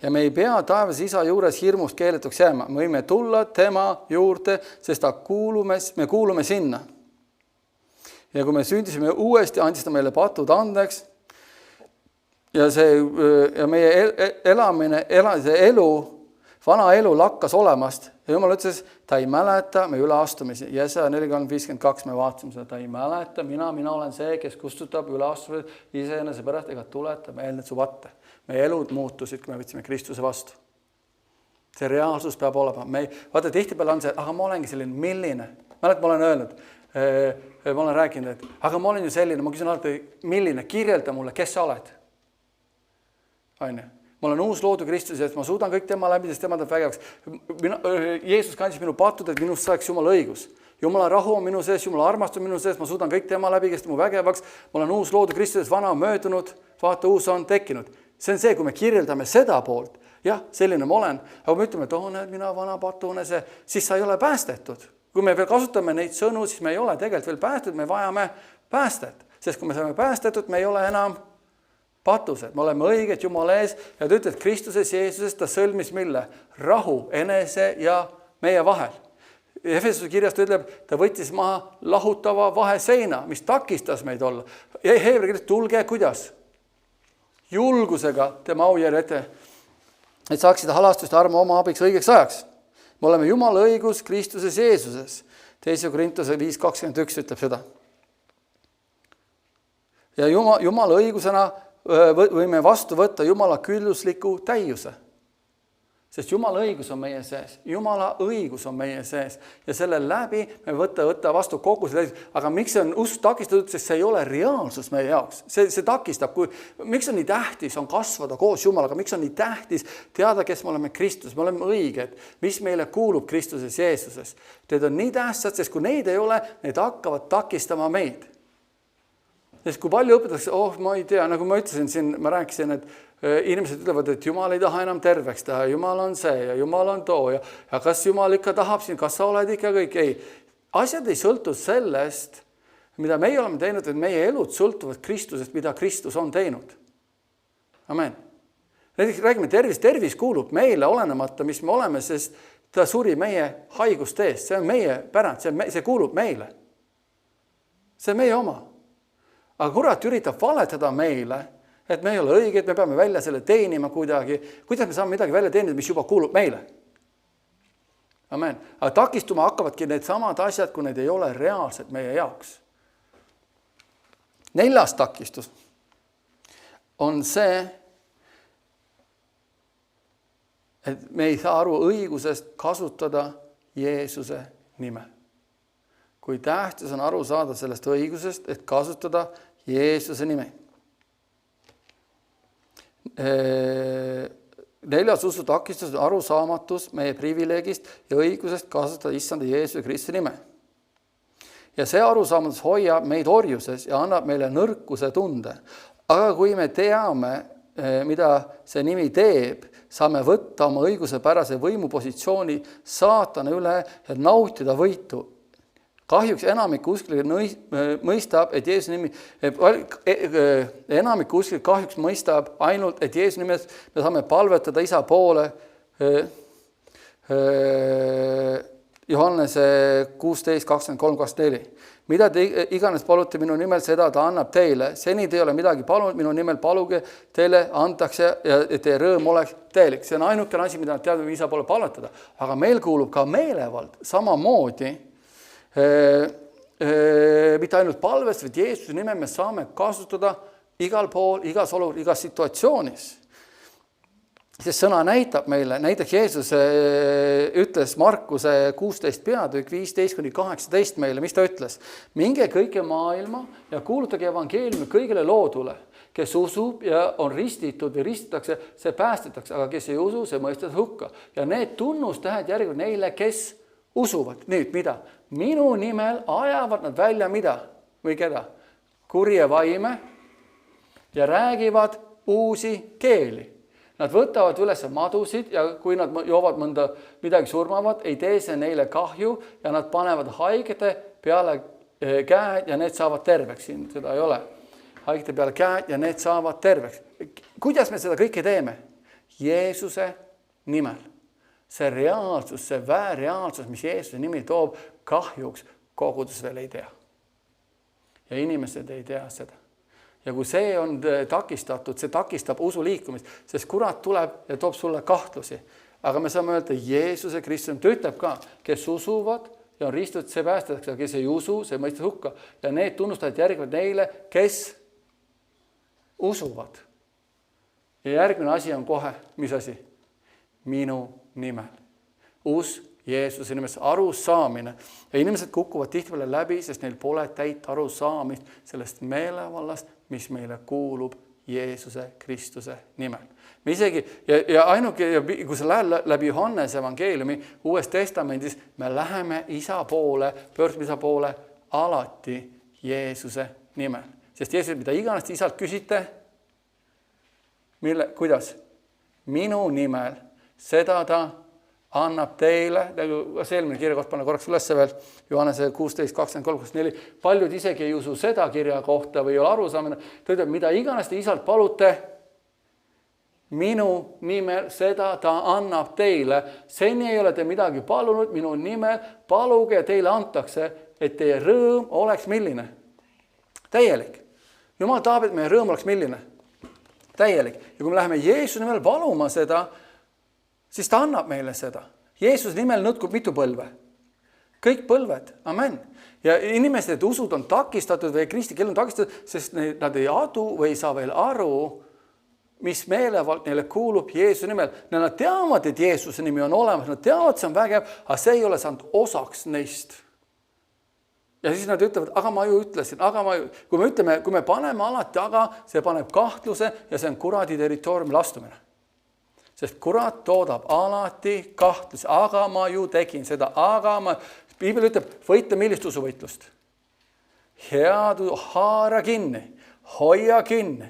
Ja me ei pea taevas isa juures hirmust keeletuks jääma. Me võime tulla tema juurde, sest me kuulume sinna. Ja kui me sündisime uuesti, andis ta meile patud andeks ja meie vana elu lakkas olemast. Ja Jumal ütles, ta ei mäleta me üleastumisi. Jesaja 43:52 me vaatasime seda, ta ei mäleta, mina olen see, kes kustutab üleastumised iseenese pärast ega tuleta meelde su vatte. Meie elud muutusid, kui me võtsime Kristuse vastu. See reaalsus peab olema. Vaata, tihtipeale on see, aga ma olengi selline milline. Mälet, ma olen öelnud, ma olen rääkinud, et aga ma olen ju selline, ma küsin alati, milline, kirjelda mulle, kes sa oled. Aine. Ma olen uus loodu Kristuse, et ma suudan kõik tema läbi, sest tema teeb vägevaks. Jeesus kandis minu patud, et minust saaks Jumala õigus. Jumala rahu on minu sees, Jumala armastus on minu sees, ma suudan kõik tema läbi, kes mu vägevaks. Ma olen uus loodu Kristuses, vana on möödunud, vaata uus on tekkinud. See on see, kui me kirjeldame seda poolt. Jah, selline ma olen. Aga me ütleme, et mina vana patune see, siis sa ei ole päästetud. Kui me veel kasutame neid sõnu, siis me ei ole tegelikult veel päästetud, me vajame päästet. Sest kui me saame päästetud, me ei ole enam patused, me oleme õiged Jumala ees ja ta ütleb, et Kristuses Jeesuses ta sõlmis mille? Rahu enese ja meie vahel. Efesuse kirjast ütleb, ta võttis maha lahutava vaheseina, mis takistas meid olla. Ja Heebrea kirjast tulge, kuidas? Julgusega tema aujärje ette, et saaksid halastust armu oma abiks õigeks ajaks. Me oleme Jumala õigus Kristuses Jeesuses. 2. Korintuse 5.21 ütleb seda. Ja Jumala õigusena võime vastu võtta Jumala küllusliku täiuse. Sest Jumala õigus on meie sees. Jumala õigus on meie sees. Ja selle läbi me võtta vastu kogu selle täiuse. Aga miks see on usk takistatud? Sest see ei ole reaalsus meie jaoks. See takistab. Miks on nii tähtis on kasvada koos Jumalaga? Miks on nii tähtis teada, kes me oleme Kristus? Me oleme õiged. Mis meile kuulub Kristuses Jeesuses? Need on nii tähtsad, sest kui neid ei ole, need hakkavad takistama meid. Sest kui palju õpetatakse, ma ei tea, nagu ma ütlesin siin, ma rääkisin, et inimesed ütlevad, et Jumal ei taha enam terveks teha, Jumal on see ja Jumal on too ja kas Jumal ikka tahab siin, kas sa oled ikka kõik? Ei, asjad ei sõltu sellest, mida meie oleme teinud, et meie elud sõltuvad Kristusest, mida Kristus on teinud. Amen. Näiteks räägime tervis kuulub meile olenemata, mis me oleme, sest ta suri meie haiguste eest, see on meie pärand, see kuulub meile. See on meie oma. Aga kurat üritab valetada meile, et me ei ole õiged, me peame välja selle teenima kuidagi. Kuidas me saame midagi välja teenida, mis juba kuulub meile? Amen. Aga takistuma hakkavadki need samad asjad, kui need ei ole reaalsed meie jaoks. 4. takistus on see, et me ei saa aru õigusest kasutada Jeesuse nime. Kui tähtis on aru saada sellest õigusest, et kasutada Jeesuse nime. 4. usu takistus on arusaamatus meie privileegist ja õigusest kasutada issanda Jeesuse Kristuse nime. Ja see arusaamatus hoiab meid orjuses ja annab meile nõrkuse tunde. Aga kui me teame, mida see nimi teeb, saame võtta oma õigusepärase võimupositsiooni saatana üle ja nautida võitu. Kahjuks enamik usklikud mõistab, et Jeesuse nimi, enamik usklikud kahjuks mõistab ainult, et Jeesuse nimes me saame palvetada isa poole Johannese 16, 23, 24. Mida te iganes palute minu nimel, seda ta annab teile. Seni te ei ole midagi palunud, minu nimel paluge, teile antakse ja teie rõõm oleks teelik. See on ainukene asi, mida nad teavad, isa poole palvetada. Aga meil kuulub ka meelevald samamoodi. Mitte ainult palvest, vaid Jeesuse nime me saame kasutada igal pool, igas olukorras, igas situatsioonis. See sõna näitab meile, näiteks Jeesus ütles Markuse 16 peatükk 15-18 meile, mis ta ütles? Minge kõike maailma ja kuulutage evangeeliumi kõigile loodule, kes usub ja on ristitud või ristitakse, see päästetakse, aga kes ei usu, see mõistetakse hukka. Ja need tunnustähed järgivad neile, kes usuvad. Nüüd, mida? Minu nimel ajavad nad välja mida? Või keda? Kurje vaime ja räägivad uusi keeli. Nad võtavad üles madusid ja kui nad joovad midagi surmavat, ei tee see neile kahju ja nad panevad haigete peale käed ja need saavad terveks. Siin seda ei ole. Haigete peale käed ja need saavad terveks. Kuidas me seda kõike teeme? Jeesuse nimel. See reaalsus, see väärreaalsus, mis Jeesuse nimi toob, kahjuks kogudus veel ei tea. Ja inimesed ei tea seda. Ja kui see on takistatud, see takistab usu liikumist, sest kurat tuleb ja toob sulle kahtlusi. Aga me saame öelda, Jeesuse Kristus, ta ütleb ka, kes usuvad ja on ristutud, see päästetakse, kes ei usu, see mõistab hukka. Ja need tunnustajad järgivad neile, kes usuvad. Ja järgmine asi on kohe, mis asi? Minu nimel. Usk Jeesuse nimes, arusaamine. Ja inimesed kukuvad tihtipeale läbi, sest neil pole täit arusaamist sellest meelevallast, mis meile kuulub Jeesuse Kristuse nimel. Me isegi, ja ainuke, kui sa lähed läbi Johannese evangeeliumi Uues Testamendis, me läheme isa poole, pöördume isa poole alati Jeesuse nimel. Sest Jeesus, mida iganes isalt küsite, kuidas? Minu nimel, seda ta annab teile, see eelmine kirjakoht panna korraks ülesse veel, Johannese 16:23-24, paljud isegi ei usu seda kirja kohta või ei ole arusaamine, ta ütleb, mida iganes te isalt palute, minu nimel, seda ta annab teile. Seni ei ole te midagi palunud, minu nimel, paluge ja teile antakse, et teie rõõm oleks milline? Täielik. Jumal tahab, et meie rõõm oleks milline? Täielik. Ja kui me läheme Jeesuse nimel paluma seda, siis ta annab meile seda. Jeesuse nimel nõtkub mitu põlve? Kõik põlved. Amen. Ja inimesed usud on takistatud või kristlik elu on takistatud, sest nad ei adu või ei saa veel aru, mis meelevalt neile kuulub Jeesuse nimel. Nad teavad, et Jeesuse nimi on olemas, nad teavad, see on vägev, aga see ei ole saanud osaks neist. Ja siis nad ütlevad, aga ma ju ütlesin, kui me paneme alati, aga see paneb kahtluse ja see on kuradi territooriumil astumine. Sest kurat toodab alati kahtlusi, aga ma ju tegin seda, Piibel ütleb, võitle millist usuvõitlust? Haara kinni, hoia kinni.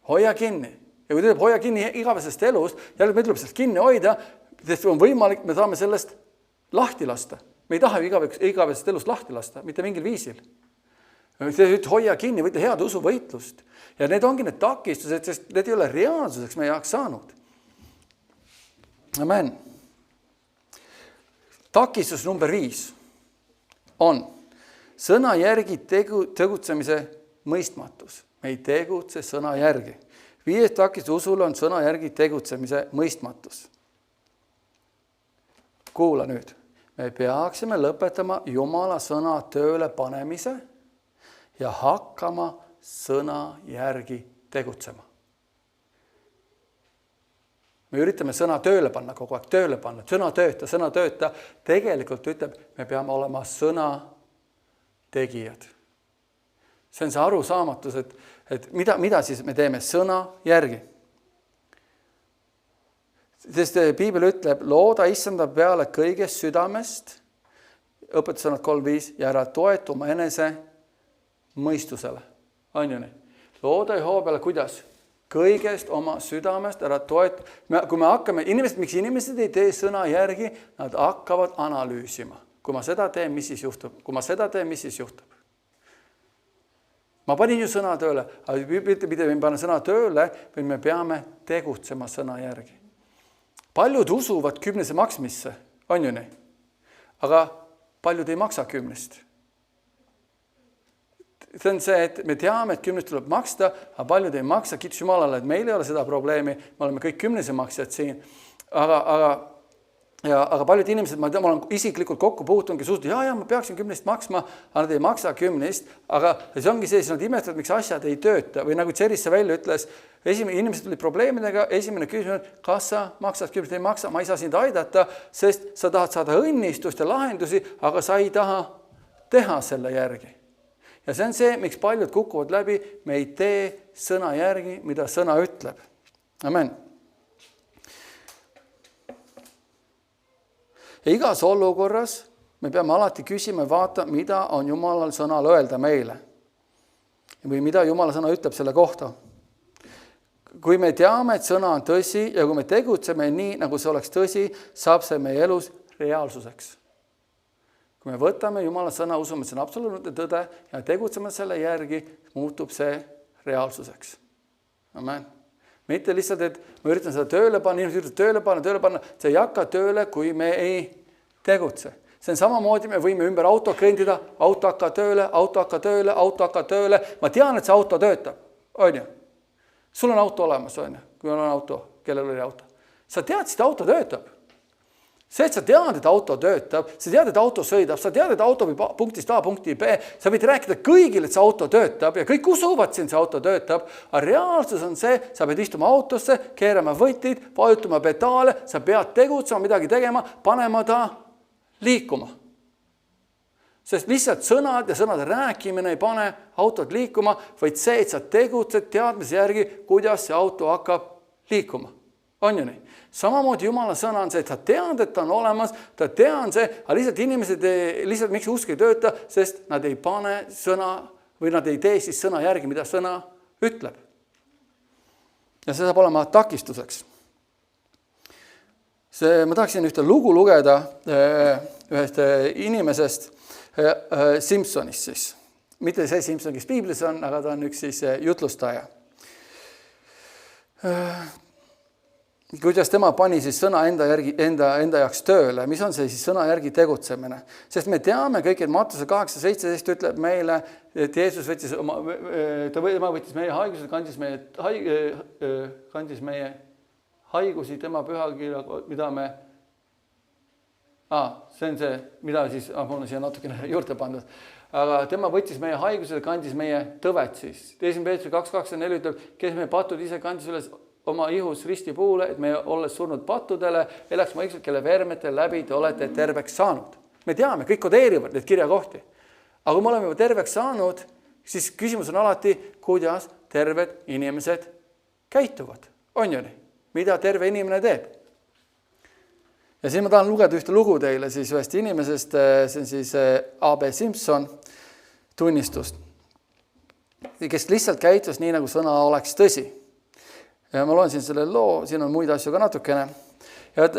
Hoia kinni. Ja kui ta ütleb, hoia kinni igavesest elust, jälle me tuleb sellest kinni hoida, sest on võimalik, me saame sellest lahti lasta. Me ei taha igavesest elust lahti lasta, mitte mingil viisil. Hoia kinni, võitle head usuvõitlust. Ja need ongi need takistused, sest need ei ole reaalsuseks meie jaoks saanud. Amen. Takistus number 5 on sõna järgi tegutsemise mõistmatus. Me ei tegutse sõna järgi. 5. takistus usul on sõna järgi tegutsemise mõistmatus. Kuula nüüd. Me peaksime lõpetama Jumala sõna tööle panemise ja hakkama sõna järgi tegutsema. Me üritame sõna tööle panna kogu aeg, tööle panna, sõna tööta. Tegelikult ütleb, me peame olema sõna tegijad. See on see arusaamatus, et mida siis me teeme sõna järgi. Sest Piibel ütleb, looda issanda peale kõigest südamest, õpetussõnad 3.5, ja ära toetu oma enese mõistusele. On ju nii? Looda Jehova peale kuidas? Kõigest oma südamest ära toetu. Kui me hakkame, miks inimesed ei tee sõna järgi, nad hakkavad analüüsima. Kui ma seda teen, mis siis juhtub? Ma panin ju sõna tööle, aga mitte me paneme sõna tööle, vaid me peame tegutsema sõna järgi. Paljud usuvad 10 maksmisse, on ju nii? Aga paljud ei maksa 10. See on see, et me teame, et 10 tuleb maksta, aga paljud ei maksa, kiitus Jumalale, et meil ei ole seda probleemi, me oleme kõik 10 maksjad siin, aga paljud inimesed, ma olen isiklikult kokku puutungi, ma peaksin 10 maksma, aga nad ei maksa 10, aga see ongi see, siis nad imestavad, miks asjad ei tööta, või nagu Tserisse välja ütles, inimesed tulid probleemidega, esimene küsimus, kas sa maksad 10, ei maksa, ma ei saa sind aidata, sest sa tahad saada õnnistust ja lahendusi, aga sa ei taha teha selle järgi. Ja see on see, miks paljud kukuvad läbi, me ei tee sõna järgi, mida sõna ütleb. Amen. Ja igas olukorras me peame alati küsima ja vaata, mida on Jumalal sõnal öelda meile. Või mida Jumala sõna ütleb selle kohta. Kui me teame, et sõna on tõsi ja kui me tegutseme nii, nagu see oleks tõsi, saab see meie elus reaalsuseks. Kui me võtame Jumala sõna, usume, see on absoluutne tõde ja tegutseme selle järgi, muutub see reaalsuseks. Amen. Mitte lihtsalt, et me üritame seda tööle panna, inimesed üritavad tööle panna, see ei hakka tööle, kui me ei tegutse. See on samamoodi, me võime ümber auto kõndida, auto hakka tööle. Ma tean, et see auto töötab, on ju? Sul on auto olemas, on ju? Kui on auto, kellel oli auto? Sa tead, et auto töötab. See, et sa tead, et auto töötab, sa tead, et auto sõidab, sa tead, et auto viib punktist A punkti B, sa võid rääkida kõigile, et see auto töötab ja kõik usuvad siin, see auto töötab, aga reaalsus on see, sa pead istuma autosse, keerama võtid, vajutama pedaale, sa pead tegutsema, midagi tegema, panema ta liikuma. Sest lihtsalt sõnad ja sõnade rääkimine ei pane autot liikuma, vaid see, et sa tegutsed teadmise järgi, kuidas see auto hakkab liikuma. On ju nii? Samamoodi Jumala sõna on see, et sa tead, et ta on olemas, ta tean see, aga lihtsalt inimesed, lihtsalt miks usk ei tööta, sest nad ei pane sõna või nad ei tee siis sõna järgi, mida sõna ütleb. Ja see saab olema takistuseks. Ma tahaksin ühte lugu lugeda ühest inimesest, Simpsonist siis. Mitte see Simpson, kes Piiblis on, aga ta on üks siis jutlustaja. Kuidas tema pani siis sõna enda jaoks tööle, mis on see siis sõna järgi tegutsemine. Sest me teame kõik, et Mattuse 8.17 ütleb meile, et Jeesus võttis meie haigused, kandis meie haigusi, tema pühakirja, mida me... see on see, mida siis, mul on siia natukene juurde pandud. Aga tema võttis meie haigused, kandis meie tõved siis. 1. Peetruse 2.24 ütleb, kes meie patud ise kandis üles oma ihus risti puule, et me olles surnud pattudele, elaks mõiksud, kelle vermete läbi te olete terveks saanud. Me teame, kõik kodeerivad need kirjakohti. Aga kui me oleme juba terveks saanud, siis küsimus on alati, kuidas terved inimesed käituvad. On ju nii? Mida terve inimene teeb? Ja siin ma tahan lugeda ühte lugu teile siis ühest inimesest, see on siis A.B. Simpson tunnistust, kes lihtsalt käitus nii, nagu sõna oleks tõsi. Ja ma loen siin selle loo, siin on muid asju ka natukene. Ja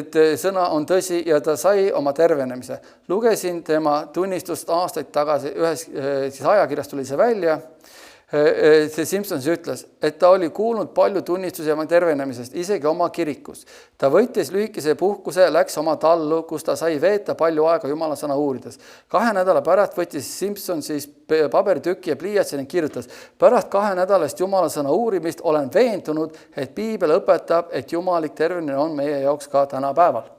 et sõna on tõsi ja ta sai oma tervenemise. Lugesin tema tunnistust aastaid tagasi, ühes siis ajakirjast tuli see välja. See Simpson ütles, et ta oli kuulnud palju tunnistusi oma tervenemisest, isegi oma kirikus. Ta võttis lühikese puhkuse ja läks oma tallu, kus ta sai veeta palju aega Jumala sõna uurides. 2 nädala pärast võttis Simpson siis paberitükki ja pliiatsi ning kirjutas. Pärast 2 nädalast Jumala sõna uurimist olen veendunud, et Piibel õpetab, et jumalik tervenemine on meie jaoks ka tänapäeval.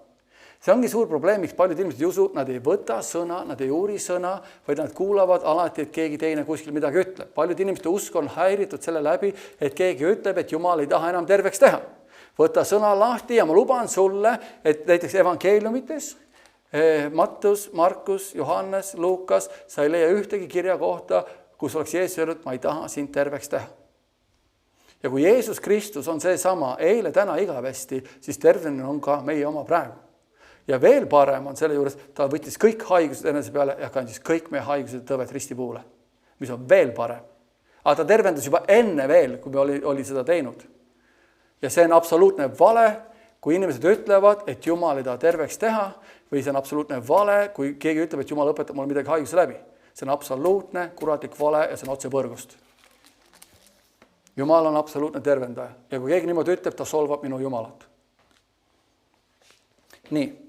See ongi suur probleem, miks paljud inimesed ei usu, nad ei võta sõna, nad ei uuri sõna, vaid nad kuulavad alati, et keegi teine kuskil midagi ütleb. Paljud inimeste usk on häiritud selle läbi, et keegi ütleb, et Jumal ei taha enam terveks teha. Võta sõna lahti ja ma luban sulle, et näiteks evangeeliumites, Mattus, Markus, Johannes, Luukas, sa ei leia ühtegi kirja kohta, kus oleks Jeesus öelnud, ma ei taha sind terveks teha. Ja kui Jeesus Kristus on see sama eile, täna, igavesti, siis tervenemine on ka meie oma praegu. Ja veel parem on selle juures, ta võttis kõik haigused enese peale ja kandis kõik meie haigused tõved risti puule, mis on veel parem. Aga ta tervendas juba enne veel, kui me oli seda teinud. Ja see on absoluutne vale, kui inimesed ütlevad, et Jumal ei taha terveks teha, või see on absoluutne vale, kui keegi ütleb, et Jumal õpetab mulle midagi haiguse läbi. See on absoluutne kuratlik vale ja see on otse põrgust. Jumal on absoluutne tervendaja. Ja kui keegi niimoodi ütleb, ta solvab minu Jumalat. Nii.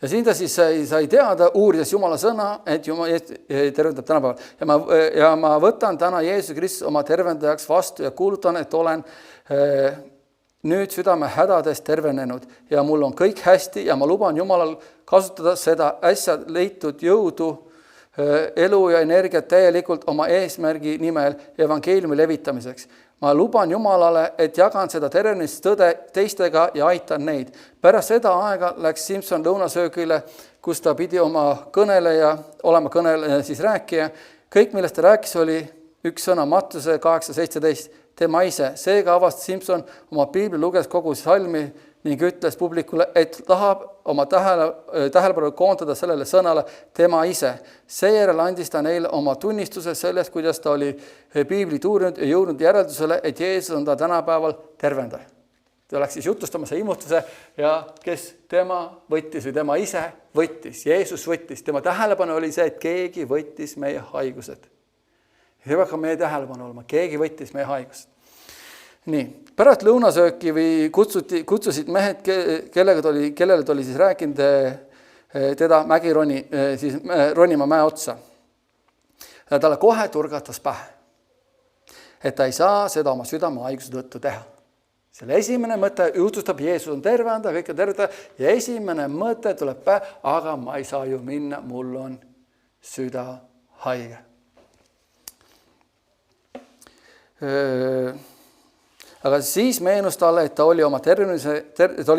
Ja siin ta siis sai teada, uurides Jumala sõna, et Jumal tervendab tänapäeval. Ja ma võtan täna Jeesus Kristus oma tervendajaks vastu ja kuulutan, et olen nüüd südame hädades tervenenud ja mul on kõik hästi ja ma luban Jumalal kasutada seda äsja leitud jõudu, elu ja energiat täielikult oma eesmärgi nimel evangeeliumi levitamiseks. Ma luban Jumalale, et jagan seda tervenemist tõde teistega ja aitan neid. Pärast seda aega läks Simpson lõunasöögile, kus ta pidi olema kõneleja, siis rääkija. Kõik, millest ta rääkis, oli üks sõna, Mattuse 8.17, tema ise. Seega avastas Simpson oma piibli, luges kogu salmi ning ütles publikule, et tahab oma tähelepanu koondada sellele sõnale tema ise. Seejärel andis ta neile oma tunnistuse sellest, kuidas ta oli piiblit uurinud ja jõudnud järeldusele, et Jeesus on ta tänapäeval tervendaja. Ta läks siis jutustama see imustuse ja kes tema võttis või tema ise võttis, Jeesus võttis. Tema tähelepanu oli see, et keegi võttis meie haigused. See peab ka meie tähelepanu olema, keegi võttis meie haigused. Nii, pärast lõunasööki või kutsusid mehed, kellele ta oli siis rääkinud teda mägi ronima mäe otsa. Ja talle kohe turgatas pähe, et ta ei saa seda oma südame haiguse tõttu teha. Selle esimene mõte jutustab, Jeesus on terve anda, kõik on terve ja esimene mõte tuleb pähe, aga ma ei saa ju minna, mul on süda haige. Aga siis meenus talle, et ta oli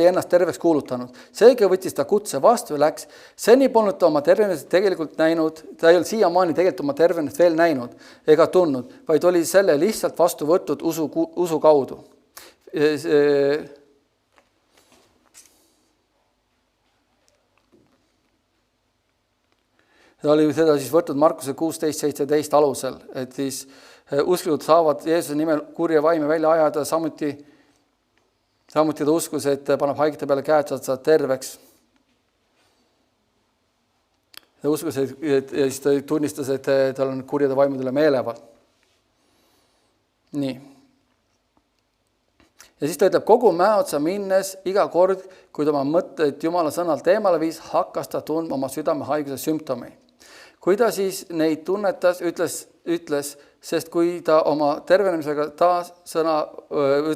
ennast terveks kuulutanud. Seega võttis ta kutse vastu ja läks. Seni polnud ta oma tervenest tegelikult näinud, ta ei olnud siiamaani tegelikult oma tervenest veel näinud ega tundnud, vaid oli selle lihtsalt vastu võtnud usu kaudu. Ta oli seda siis võtnud Markuse 16:17 alusel, et siis usklikud saavad Jeesuse nimel kurja vaime välja ajada, samuti ta uskus, et paneb haigete peale käed, saad terveks. Ta uskus, ja siis ta tunnistas, et tal on kurjade vaimudele meelevald. Nii. Ja siis ta ütleb, kogu mäeotsa minnes iga kord, kui ta oma mõtteid Jumala sõnalt eemale viis, hakkas ta tundma oma südamehaiguse sümptomeid. Kui ta siis neid tunnetas, ütles, sest kui ta oma tervenemisega taas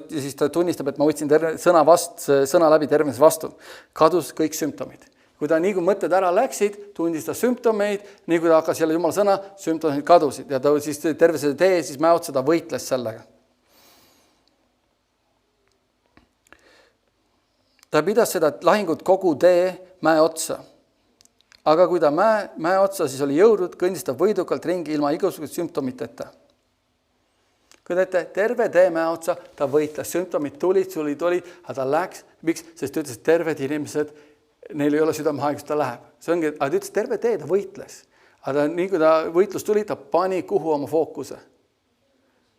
siis ta tunnistab, et ma võtsin sõna läbi tervenemise vastu, kadus kõik sümptomid. Kui ta nii kui mõtted ära läksid, tundis ta sümptomeid, nii kui ta hakkas jälle Jumala sõna, sümptomid kadusid ja ta siis terve see tee, siis mäeotsa ta võitles sellega. Ta pidas seda lahingut kogu tee mäe otsa. Aga kui ta mäe otsa siis oli jõudnud, kõndis ta võidukalt ringi ilma igasugust sümptomiteta. Kui ta terve tee mäe otsa, ta võitles, sümptomid tulid, aga ta läks, miks? Sest ta ütles, et terved inimesed, neil ei ole südamehaigust, ta läheb. See ongi, aga ta ütles, terve tee ta võitles. Aga nii kui ta võitlus tuli, ta pani kuhu oma fookuse.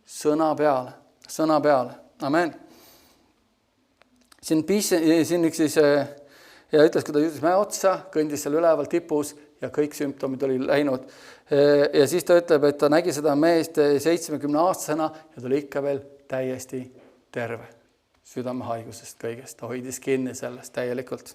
Sõna peale. Amen. Siin üks siis ja ütles, kui ta jõudis mäe otsa, kõndis seal üleval tipus ja kõik sümptomid oli läinud. Ja siis ta ütleb, et ta nägi seda meest 70-aastasena ja ta oli ikka veel täiesti terve südamehaigusest kõigest. Ta hoidis kinni sellest täielikult.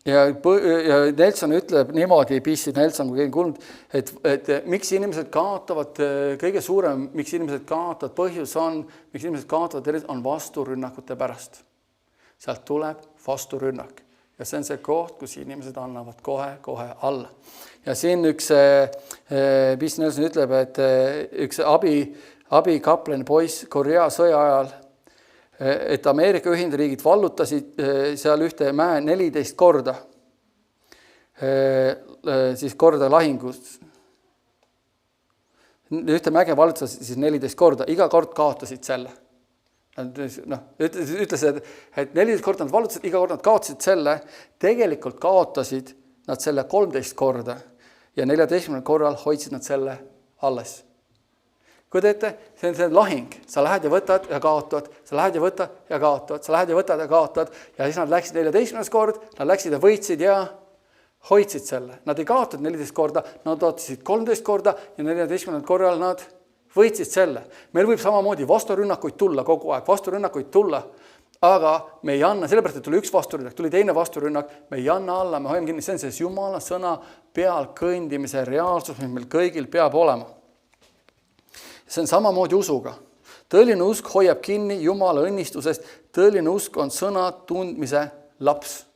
Ja Nelson ütleb niimoodi, P.C. Nelson, kui keegi kuulnud, et miks inimesed kaotavad, kõige suurem, miks inimesed kaotavad, põhjus on, miks inimesed kaotavad, on vasturünnakute pärast. Sealt tuleb vasturünnak. Ja see on see koht, kus inimesed annavad kohe alla. Ja siin üks P.C. Nelson ütleb, et üks abikaplani poiss Korea sõja ajal, et Ameerika Ühendriigid vallutasid seal ühte mäe 14 korda, siis korda lahingus. Ühte mäge vallutasid siis 14 korda, iga kord kaotasid selle. Ütles, et 14 korda nad vallutasid, iga kord nad kaotasid selle, tegelikult kaotasid nad selle 13 korda ja 14 korral hoidsid nad selle alles. Kui teete, see on lahing, sa lähed ja võtad ja kaotad, sa lähed ja võtad ja kaotad, sa lähed ja võtad ja kaotad ja siis nad läksid 14 kord, nad läksid ja võitsid ja hoidsid selle. Nad ei kaotanud 14 korda, nad ootasid 13 korda ja 14 korral nad võitsid selle. Meil võib samamoodi vasturünnakuid tulla kogu aeg, aga me ei anna, sellepärast, et tuli üks vasturünnak, tuli teine vasturünnak, me ei anna alla, me hoiame kinni, see on see Jumala sõna peal kõndimise reaalsus, mis meil kõigil peab olema. See on samamoodi usuga. Tõeline usk hoiab kinni Jumala õnnistusest. Tõeline usk on sõna tundmise laps.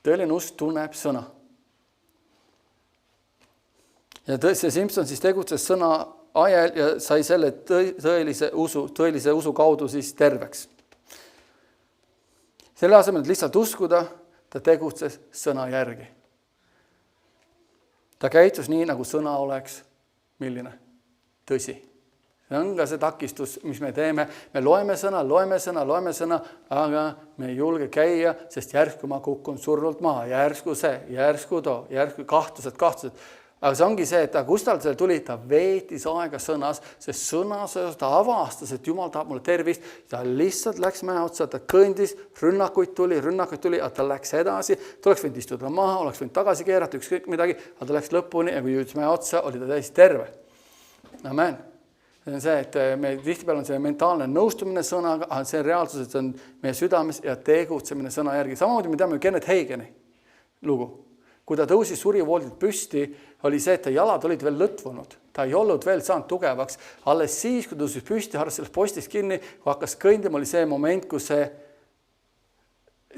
Tõeline usk tunneb sõna. Ja see Simpson siis tegutses sõna ajal ja sai selle tõelise usu kaudu siis terveks. Selle asemel, et lihtsalt uskuda, ta tegutses sõna järgi. Ta käitus nii, nagu sõna oleks milline? Tõsi. See on ka see takistus, mis me teeme. Me loeme sõna, aga me ei julge käia, sest järsku ma kukun surnult maha, järsku see, järsku too, järsku kahtlused. Aga see ongi see, et kus tal selle tuli, ta veetis aega sõnas, sest sõnas ta avastas, et Jumal tahab mulle tervist. Ta lihtsalt läks mäe otsa, ta kõndis, rünnakuid tuli, aga ta läks edasi. Ta oleks võinud istuda maha, oleks võinud tagasi keerata, ükskõik midagi, aga ta läks lõpuni ja kui jõudis mäe otsa, oli ta täiesti terve. Amen. See on see, et me tihtipeale on see mentaalne nõustumine sõnaga, aga see reaalsus, et see on meie südames ja tegutsemine sõna järgi. Samamoodi me teame Kenneth Hagini lugu. kui ta tõusis surivooldilt püsti, oli see, et ta jalad olid veel lõtvunud. Ta ei olnud veel saanud tugevaks. Alles siis, kui tõusis püsti, haaras sellest postist kinni, kui hakkas kõndima, oli see moment, kus see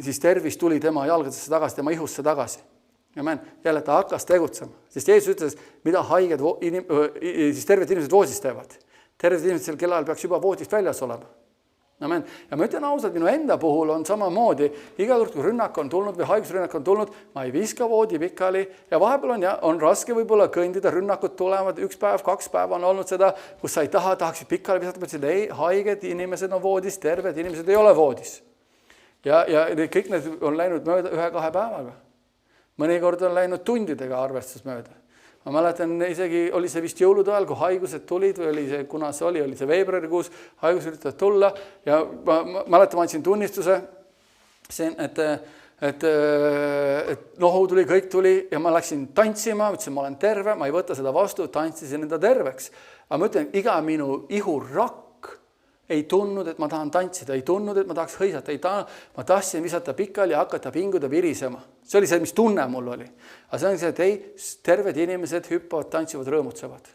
siis tervis tuli tema jalgadesse tagasi, tema ihusse tagasi. Amen. Jälle ta hakkas tegutsema. Sest Jeesus ütles, mida haiged siis terved inimesed voodis teevad. Terved inimesed sel kellal peaks juba voodist väljas olema. Amen. Ja ma ütlen ausalt, minu enda puhul on samamoodi. Iga kord, kui rünnak on tulnud või haigusrünnak on tulnud, ma ei viska voodi pikali ja vahepeal on raske võib-olla kõndida, rünnakud tulevad, 1 päev, 2 päeva on olnud seda, kus sa ei tahaksid pikali visata, mõtlesid, ei, haiged inimesed on voodis, terved inimesed ei ole voodis. Ja kõik need on läinud mööda 1-2 päevaga. Mõnikord on läinud tundidega arvestus mööda. Ma mäletan, isegi oli see vist jõulude ajal, kui haigused tulid või oli see, kuna see oli see veebruarikuus, haigused üritavad tulla ja ma mäletan, ma andsin tunnistuse, et nohu tuli, kõik tuli ja ma läksin tantsima, ütlesin, ma olen terve, ma ei võta seda vastu, tantsisin enda terveks. Aga ma ütlen, iga minu ihurakk ei tundnud, et ma tahan tantsida, ei tundnud, et ma tahaks hõisata, ma tahtsin visata pikali ja hakata pinguda virisema. See oli see, mis tunne mul oli. Aga see on see, et ei, terved inimesed hüppavad, tantsivad, rõõmutsevad.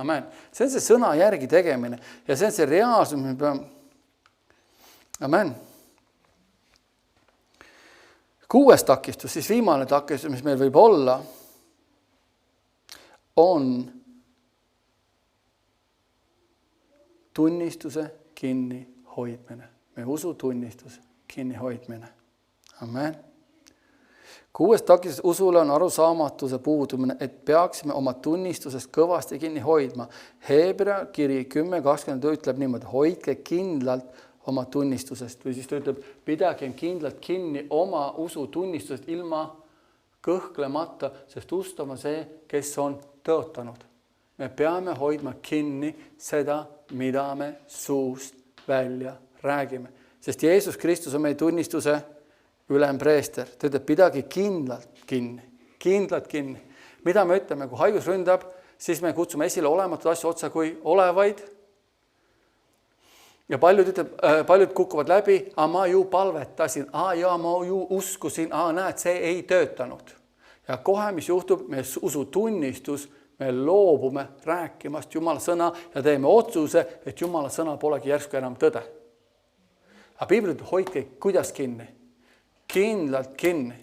Amen. See on see sõna järgi tegemine ja see on see reaalsus, mis me peame. Amen. 6. takistus, siis viimane takistus, mis meil võib olla, on tunnistuse kinni hoidmine. Me usu tunnistuse kinni hoidmine. Amen. 6. takistus usule on arusaamatuse puudumine, et peaksime oma tunnistusest kõvasti kinni hoidma. Hebra kiri 10.20 ütleb niimoodi, hoidke kindlalt oma tunnistusest. Või siis ta ütleb, pidage kindlalt kinni oma usu tunnistusest ilma kõhklemata, sest ustama see, kes on tõotanud. Me peame hoidma kinni seda, mida me suust välja räägime. Sest Jeesus Kristus on meie tunnistuse ülempreester. Ta ütleb, pidage kindlalt kinni. Mida me ütleme, kui haigus ründab, siis me kutsume esile olematud asju otsa kui olevaid. Ja paljud kukuvad läbi, ma ju palvetasin, ma ju uskusin, näed, see ei töötanud. Ja kohe, mis juhtub, me usu tunnistus, me loobume rääkimast Jumala sõna ja teeme otsuse, et Jumala sõna polegi järsku enam tõde. Aga piibel ütleb, hoidke kuidas kinni? Kindlalt kinni.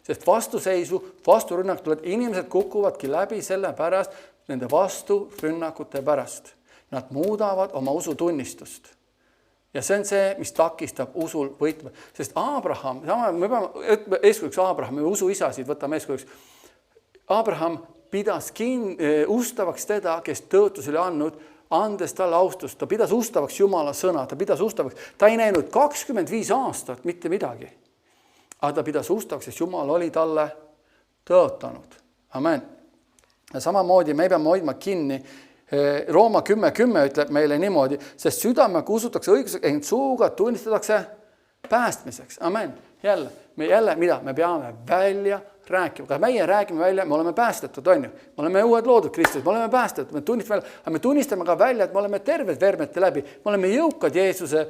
Sest vasturünnak tuleb, inimesed kukuvadki läbi selle pärast, nende vasturünnakute pärast. Nad muudavad oma usutunnistust. Ja see on see, mis takistab usul võitma. Sest Abraham, me peame eeskujuks Abraham, me usuisasid võtame eeskujuks. Abraham pidas ustavaks teda, kes tõotus oli andnud, andes talle austust. Ta pidas ustavaks Jumala sõna, ta pidas ustavaks. Ta ei näinud 25 aastat mitte midagi. Aga ta pidas ustavaks, sest Jumal oli talle tõotanud. Amen. Ja samamoodi me peame hoidma kinni. Rooma 10.10 ütleb meile niimoodi, sest südamega usutakse õiguseks, ent suuga tunnistatakse päästmiseks. Amen. Jälle, mida? Me peame välja rääkima. Ka meie räägime välja, me oleme päästetud, on ju. Me oleme uued loodud Kristus, me oleme päästetud, me tunnistame ka välja, et me oleme terved vermete läbi. Me oleme jõukad Jeesuse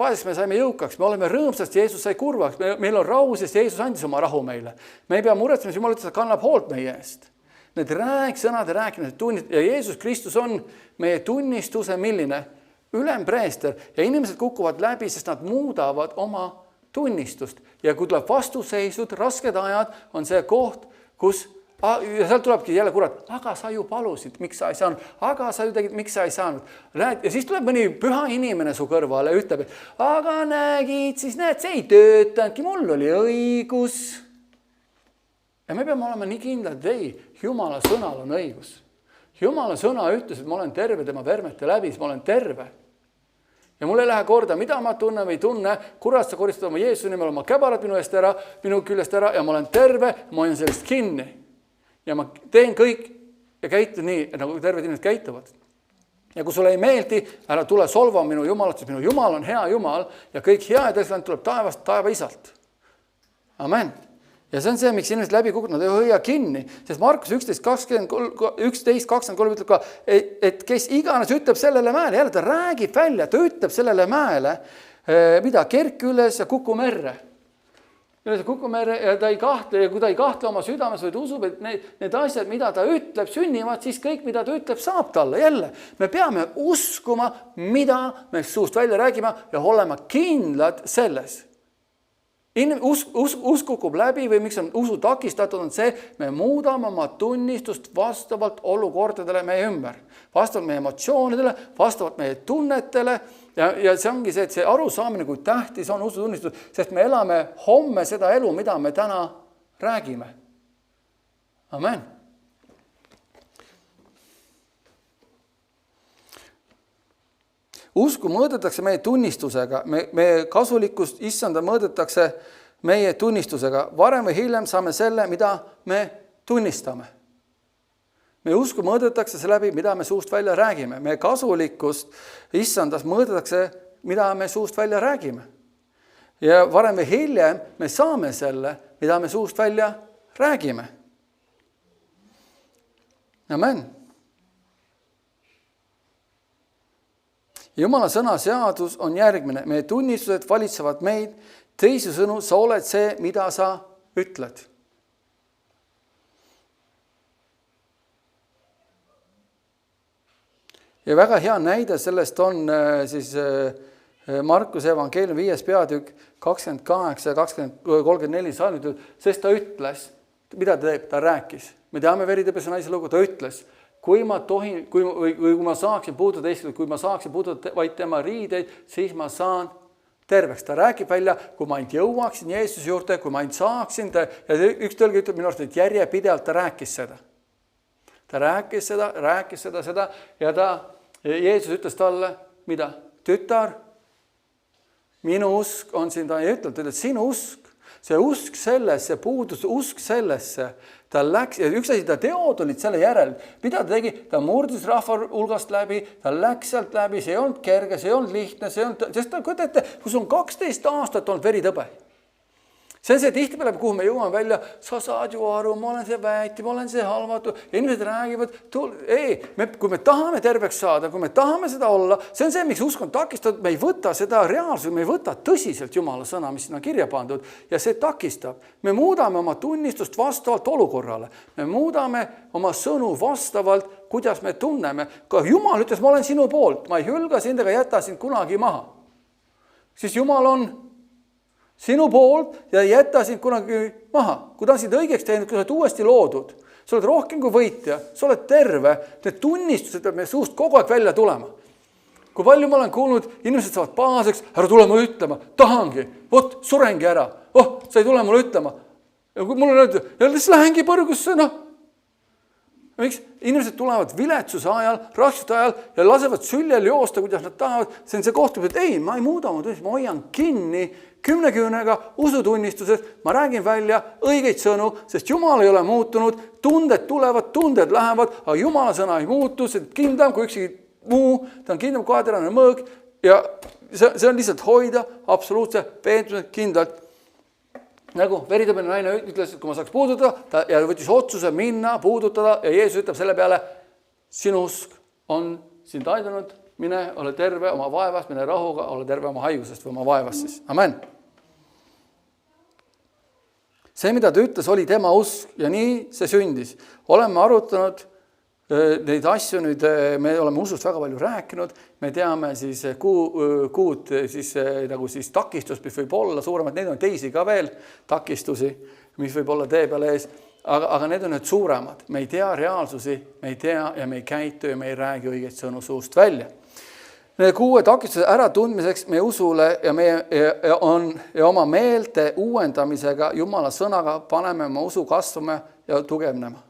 vaeseks, me saime jõukaks. Me oleme rõõmsast, Jeesus sai kurvaks. Meil on rahu, sest Jeesus andis oma rahu meile. Me ei pea muretsema, Jumal ütles, et kannab hoolt meie eest. Need sõnade rääkimine, ja Jeesus Kristus on meie tunnistuse milline? Ülempreester. Ja inimesed kukuvad läbi, sest nad muudavad oma tunnistust. Ja kui tuleb vastuseisud, rasked ajad, on see koht, kus, ja sealt tulebki jälle kurat, aga sa ju palusid, miks sa ei saanud, aga sa ju tegid, miks sa ei saanud. Ja siis tuleb mõni püha inimene su kõrvale ja ütleb, et aga nägid, siis näed, see ei töötanudki, mul oli õigus. Ja me peame olema nii kindlad, et ei, Jumala sõnal on õigus. Jumala sõna ütles, et ma olen terve tema vermete läbi, ma olen terve. Ja mul ei lähe korda, mida ma tunnen või tunne, kurat sa koristad oma Jeesuse nimel oma käbarad minu küljest ära ja ma olen terve, ma olen sellest kinni. Ja ma teen kõik ja käitun nii, nagu terved inimesed käituvad. Ja kui sulle ei meeldi, ära tule solva minu Jumalat, sest minu Jumal on hea Jumal ja kõik hea ja tõesti tuleb taevast, taeva isalt. Amen. Ja see on see, miks inimesed läbi kukud, nad ei hoia kinni, sest Markus 11.23 ütleb ka, et kes iganes ütleb sellele mäele, jälle ta räägib välja, ta ütleb sellele mäele, mida kerki üles ja kuku merre. kukumere ja ta ei kahtle ja kui ta ei kahtle oma südames, vaid usub, et need asjad, mida ta ütleb, sünnivad, siis kõik, mida ta ütleb, saab talle jälle. Me peame uskuma, mida me suust välja räägime ja olema kindlad selles. Usk kukub läbi või miks on usu takistatud, on see, me muudame oma tunnistust vastavalt olukordadele meie ümber. Vastavalt meie emotsioonidele, vastavalt meie tunnetele ja see ongi see, et see arusaamine, kui tähtis on usutunnistus, sest me elame homme seda elu, mida me täna räägime. Amen. Usku mõõdetakse meie tunnistusega, meie kasulikkust issanda mõõdetakse meie tunnistusega. Varem või hiljem saame selle, mida me tunnistame. Meie usku mõõdetakse see läbi, mida me suust välja räägime. Meie kasulikkust issandas mõõdetakse, mida me suust välja räägime. Ja varem või hiljem me saame selle, mida me suust välja räägime. Amen. Jumala sõna seadus on järgmine. Meie tunnistused valitsevad meid. Teisisõnu, sa oled see, mida sa ütled. Ja väga hea näide sellest on siis Markuse evangeeliumi 5. peatükk 28 ja 34 salmitud, sest ta ütles, mida ta teeb, ta rääkis. Me teame veritõbese naise lugu, ta ütles, kui ma saaksin puudutada teist, kui ma saaksin puudutada vaid tema riideid, siis ma saan terveks. Ta räägib välja, kui ma ainult jõuaksin Jeesuse juurde, kui ma ainult saaksin. Ja üks tõlge ütleb minu arust, et järjepidevalt ta rääkis seda. Ta rääkis seda ja Jeesus ütles talle, mida? Tütar, minu usk on siin, ta ei ütelnud, ta ütles, sinu usk. See usk sellesse, puudus usk sellesse, ta läks, ja üks asi, ta teod olid selle järel. Mida ta tegi? Ta murdis rahva hulgast läbi, ta läks sealt läbi, see ei olnud kerge, see ei olnud lihtne, sest ta kujutate, kus on 12 aastat olnud veritõbe. See on see tihtipeale, kuhu me jõuame välja, sa saad ju aru, ma olen see väeti, ma olen see halvatu. Ja inimesed räägivad, kui me tahame terveks saada, kui me tahame seda olla, see on see, miks usk on takistatud, me ei võta seda reaalselt, me ei võta tõsiselt Jumala sõna, mis sinna kirja pandud ja see takistab. Me muudame oma tunnistust vastavalt olukorrale. Me muudame oma sõnu vastavalt, kuidas me tunneme. Ka Jumal ütles, ma olen sinu poolt, ma ei hülga sind ega jäta sind kunagi maha. Siis Jumal on sinu poolt ja jäta sind kunagi maha. Kui ta on sind õigeks teinud, kui sa oled uuesti loodud, sa oled rohkem kui võitja, sa oled terve, need tunnistused peab meie suust kogu aeg välja tulema. Kui palju ma olen kuulnud, inimesed saavad pahaseks, ära tule mulle ütlema, tahangi, surengi ära, sa ei tule mulle ütlema. Ja kui mul on öeldud, siis lähengi põrgusse, Miks? Inimesed tulevad viletsuse ajal, raskuse ajal ja lasevad süljel joosta, kuidas nad tahavad. See on see koht, et ei, ma ei muuda oma tunnistus, ma hoian kinni 10 küünega usutunnistuses, ma räägin välja õigeid sõnu, sest Jumal ei ole muutunud, tunded tulevad, tunded lähevad, aga Jumala sõna ei muutu, see on kindlam kui üksi muu, ta on kindlam kui aederane mõõg ja see on lihtsalt hoida absoluutse peentuse kindlalt. Nagu veritõbene naine ütles, et kui ma saaks puudutada ja võttis otsuse minna, puudutada ja Jeesus ütleb selle peale, sinu usk on sind aidanud, mine, ole terve oma vaevast, mine rahuga, ole terve oma haigusest või oma vaevast siis. Amen. See, mida ta ütles, oli tema usk ja nii see sündis. Oleme arutanud neid asju nüüd, me oleme usust väga palju rääkinud, me teame siis kuud siis, nagu siis takistus, mis võib olla suuremad, need on teisi ka veel takistusi, mis võib olla tee peal ees, aga need on need suuremad. Me ei tea reaalsusi, me ei tea ja me ei käitu ja me ei räägi õigeid sõnu suust välja. Need 6 takistuse äratundmiseks meie usule ja oma meelte uuendamisega Jumala sõnaga paneme oma usu kasvama ja tugevnema.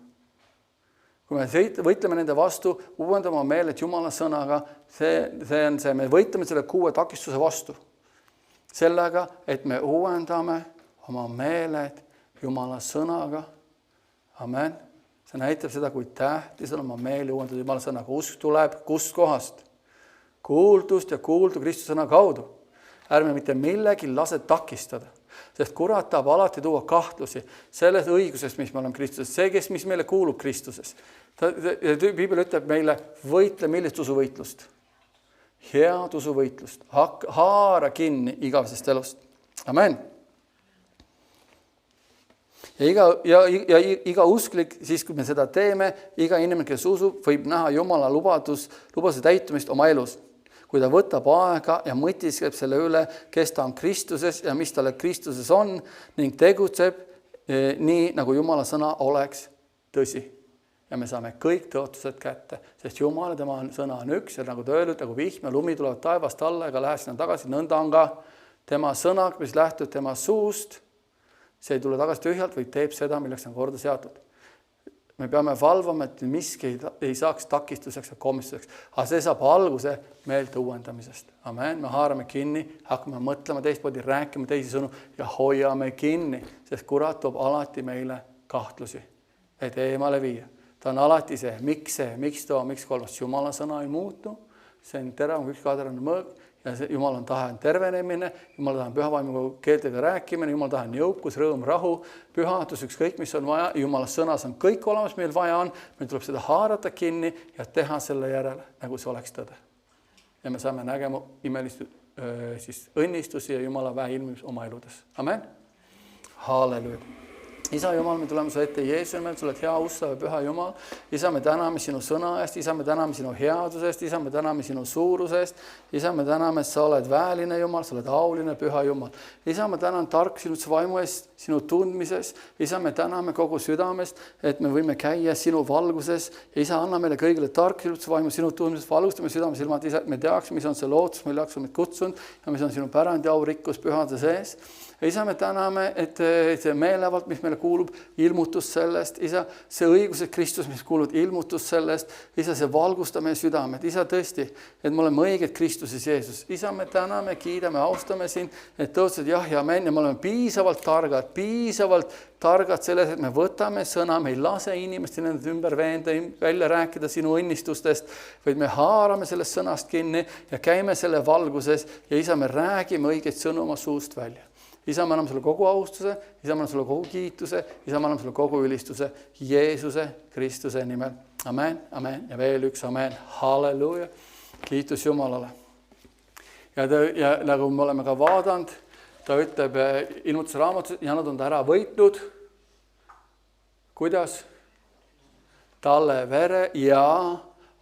Kui me võitleme nende vastu, uuendame oma meeled Jumala sõnaga, see on see, me võitleme selle 6 takistuse vastu. Sellega, et me uuendame oma meeled Jumala sõnaga. Amen. See näitab seda, kui tähtis on oma meeli uuendada Jumala sõnaga. Usk tuleb kust kohast? Kuuldust ja kuuldu Kristuse sõna kaudu. Ärme mitte millegi lase takistada. Sest kurat tahab alati tuua kahtlusi selles õigusest, mis me oleme Kristuses. See, mis meile kuulub Kristuses. Piibel ütleb meile, võitle millist usuvõitlust. Head usuvõitlust. Haara kinni igavesest elust. Amen. ja iga usklik, siis kui me seda teeme, iga inimene, kes usub, võib näha Jumala lubaduse täitumist oma elus. Kui ta võtab aega ja mõtiskleb selle üle, kes ta on Kristuses ja mis talle Kristuses on ning tegutseb nii, nagu Jumala sõna oleks tõsi. Ja me saame kõik tõotused kätte, sest Jumal ja tema sõna on üks ja nagu ta öeldud, nagu vihm ja lumi tulevad taevast alla ega lähe sinna tagasi, nõnda on ka tema sõna, mis lähtub tema suust, see ei tule tagasi tühjalt, vaid teeb seda, milleks on korda seatud. Me peame valvama, et miski ei saaks takistuseks ja komistuseks, aga see saab alguse meelt uuendamisest. Amen, me haarame kinni, hakkame mõtlema teistmoodi, rääkima teisi sõnu ja hoiame kinni, sest kurat toob alati meile kahtlusi, et eemale viia. Ta on alati see, miks kolmas. Jumala sõna ei muutu, see on terav, üks kaderane mõõg ja Jumal on tahe tervenemine, Jumal tahe pühavaimu keeltega rääkimine, Jumal tahe jõukus, rõõm, rahu, pühadus, ükskõik mis on vaja, Jumala sõnas on kõik olemas, meil vaja on, meil tuleb seda haarata kinni ja teha selle järele, nagu see oleks tõde. Ja me saame nägema imelist õnnistusi ja Jumala väe ilmimist oma eludes. Amen. Halleluja. Isa Jumal, me tuleme su ette Jeesus, me oled hea, ustav ja püha Jumal. Isa, me täname sinu sõna eest, Isa, me täname sinu headusest, Isa, me täname sinu suurusest, Isa, me täname, et sa oled väeline Jumal, sa oled auline, püha Jumal. Isa, me tänan tark sinu vaimu eest, sinu tundmises, Isa, me täname kogu südamest, et me võime käia sinu valguses ja Isa, anna meile kõigile tark sinu vaimu, sinu tundmises, valgustame südames ilma, et Isa, et me teaks, mis on see lootus, mille jaoks on meid kutsunud ja mis on sinu pärandi au rikkus pühade sees. Ja Isa, me täname, et see meelevalt, mis meile kuulub, ilmutus sellest, Isa, see õigused Kristus, mis kuulub, ilmutus sellest, Isa, see valgustab meie südamed, Isa, tõesti, et me oleme õiged Kristuses Jeesus. Isa, me täname, kiidame, austame sind, et tõotused jah ja amen ja me oleme piisavalt targad selles, et me võtame sõna, me ei lase inimestel nende ümber veenda, välja rääkida sinu õnnistustest, vaid me haarame sellest sõnast kinni ja käime selle valguses ja Isa, me räägime õigeid sõnu oma suust välja. Isa, me anname sulle kogu austuse, Isa, me anname sulle kogu kiituse, Isa, me anname sulle kogu ülistuse Jeesuse Kristuse nimel. Amen, amen ja veel üks amen. Halleluja, kiitus Jumalale. Ja nagu me oleme ka vaadanud, ta ütleb ilmutuse raamatus, ja nad on ta ära võitnud. Kuidas? Talle vere ja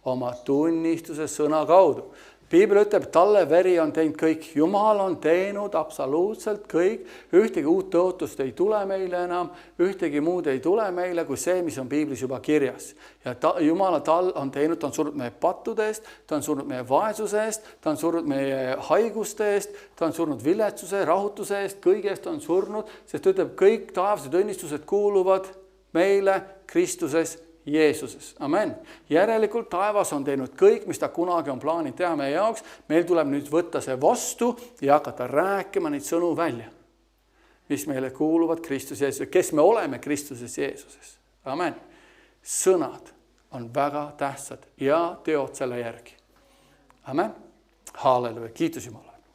oma tunnistuse sõna kaudu. Piibel ütleb, et talle veri on teinud kõik. Jumal on teinud absoluutselt kõik. Ühtegi uut tõotust ei tule meile enam. Ühtegi muud ei tule meile kui see, mis on Piiblis juba kirjas. Ja Jumala tal on teinud, ta on surnud meie pattude eest, ta on surnud meie vaesuse eest, ta on surnud meie haiguste eest, ta on surnud viletsuse, rahutuse eest, kõigest on surnud, sest ütleb, kõik taevased õnnistused kuuluvad meile Kristuses Jeesuses. Amen. Järelikult taevas on teinud kõik, mis ta kunagi on plaaninud teha meie jaoks. Meil tuleb nüüd võtta see vastu ja hakata rääkima neid sõnu välja, mis meile kuuluvad Kristus Jeesuses, kes me oleme Kristuses Jeesuses. Amen. Sõnad on väga tähtsad ja teod selle järgi. Amen. Halleluja. Kiitus Jumal.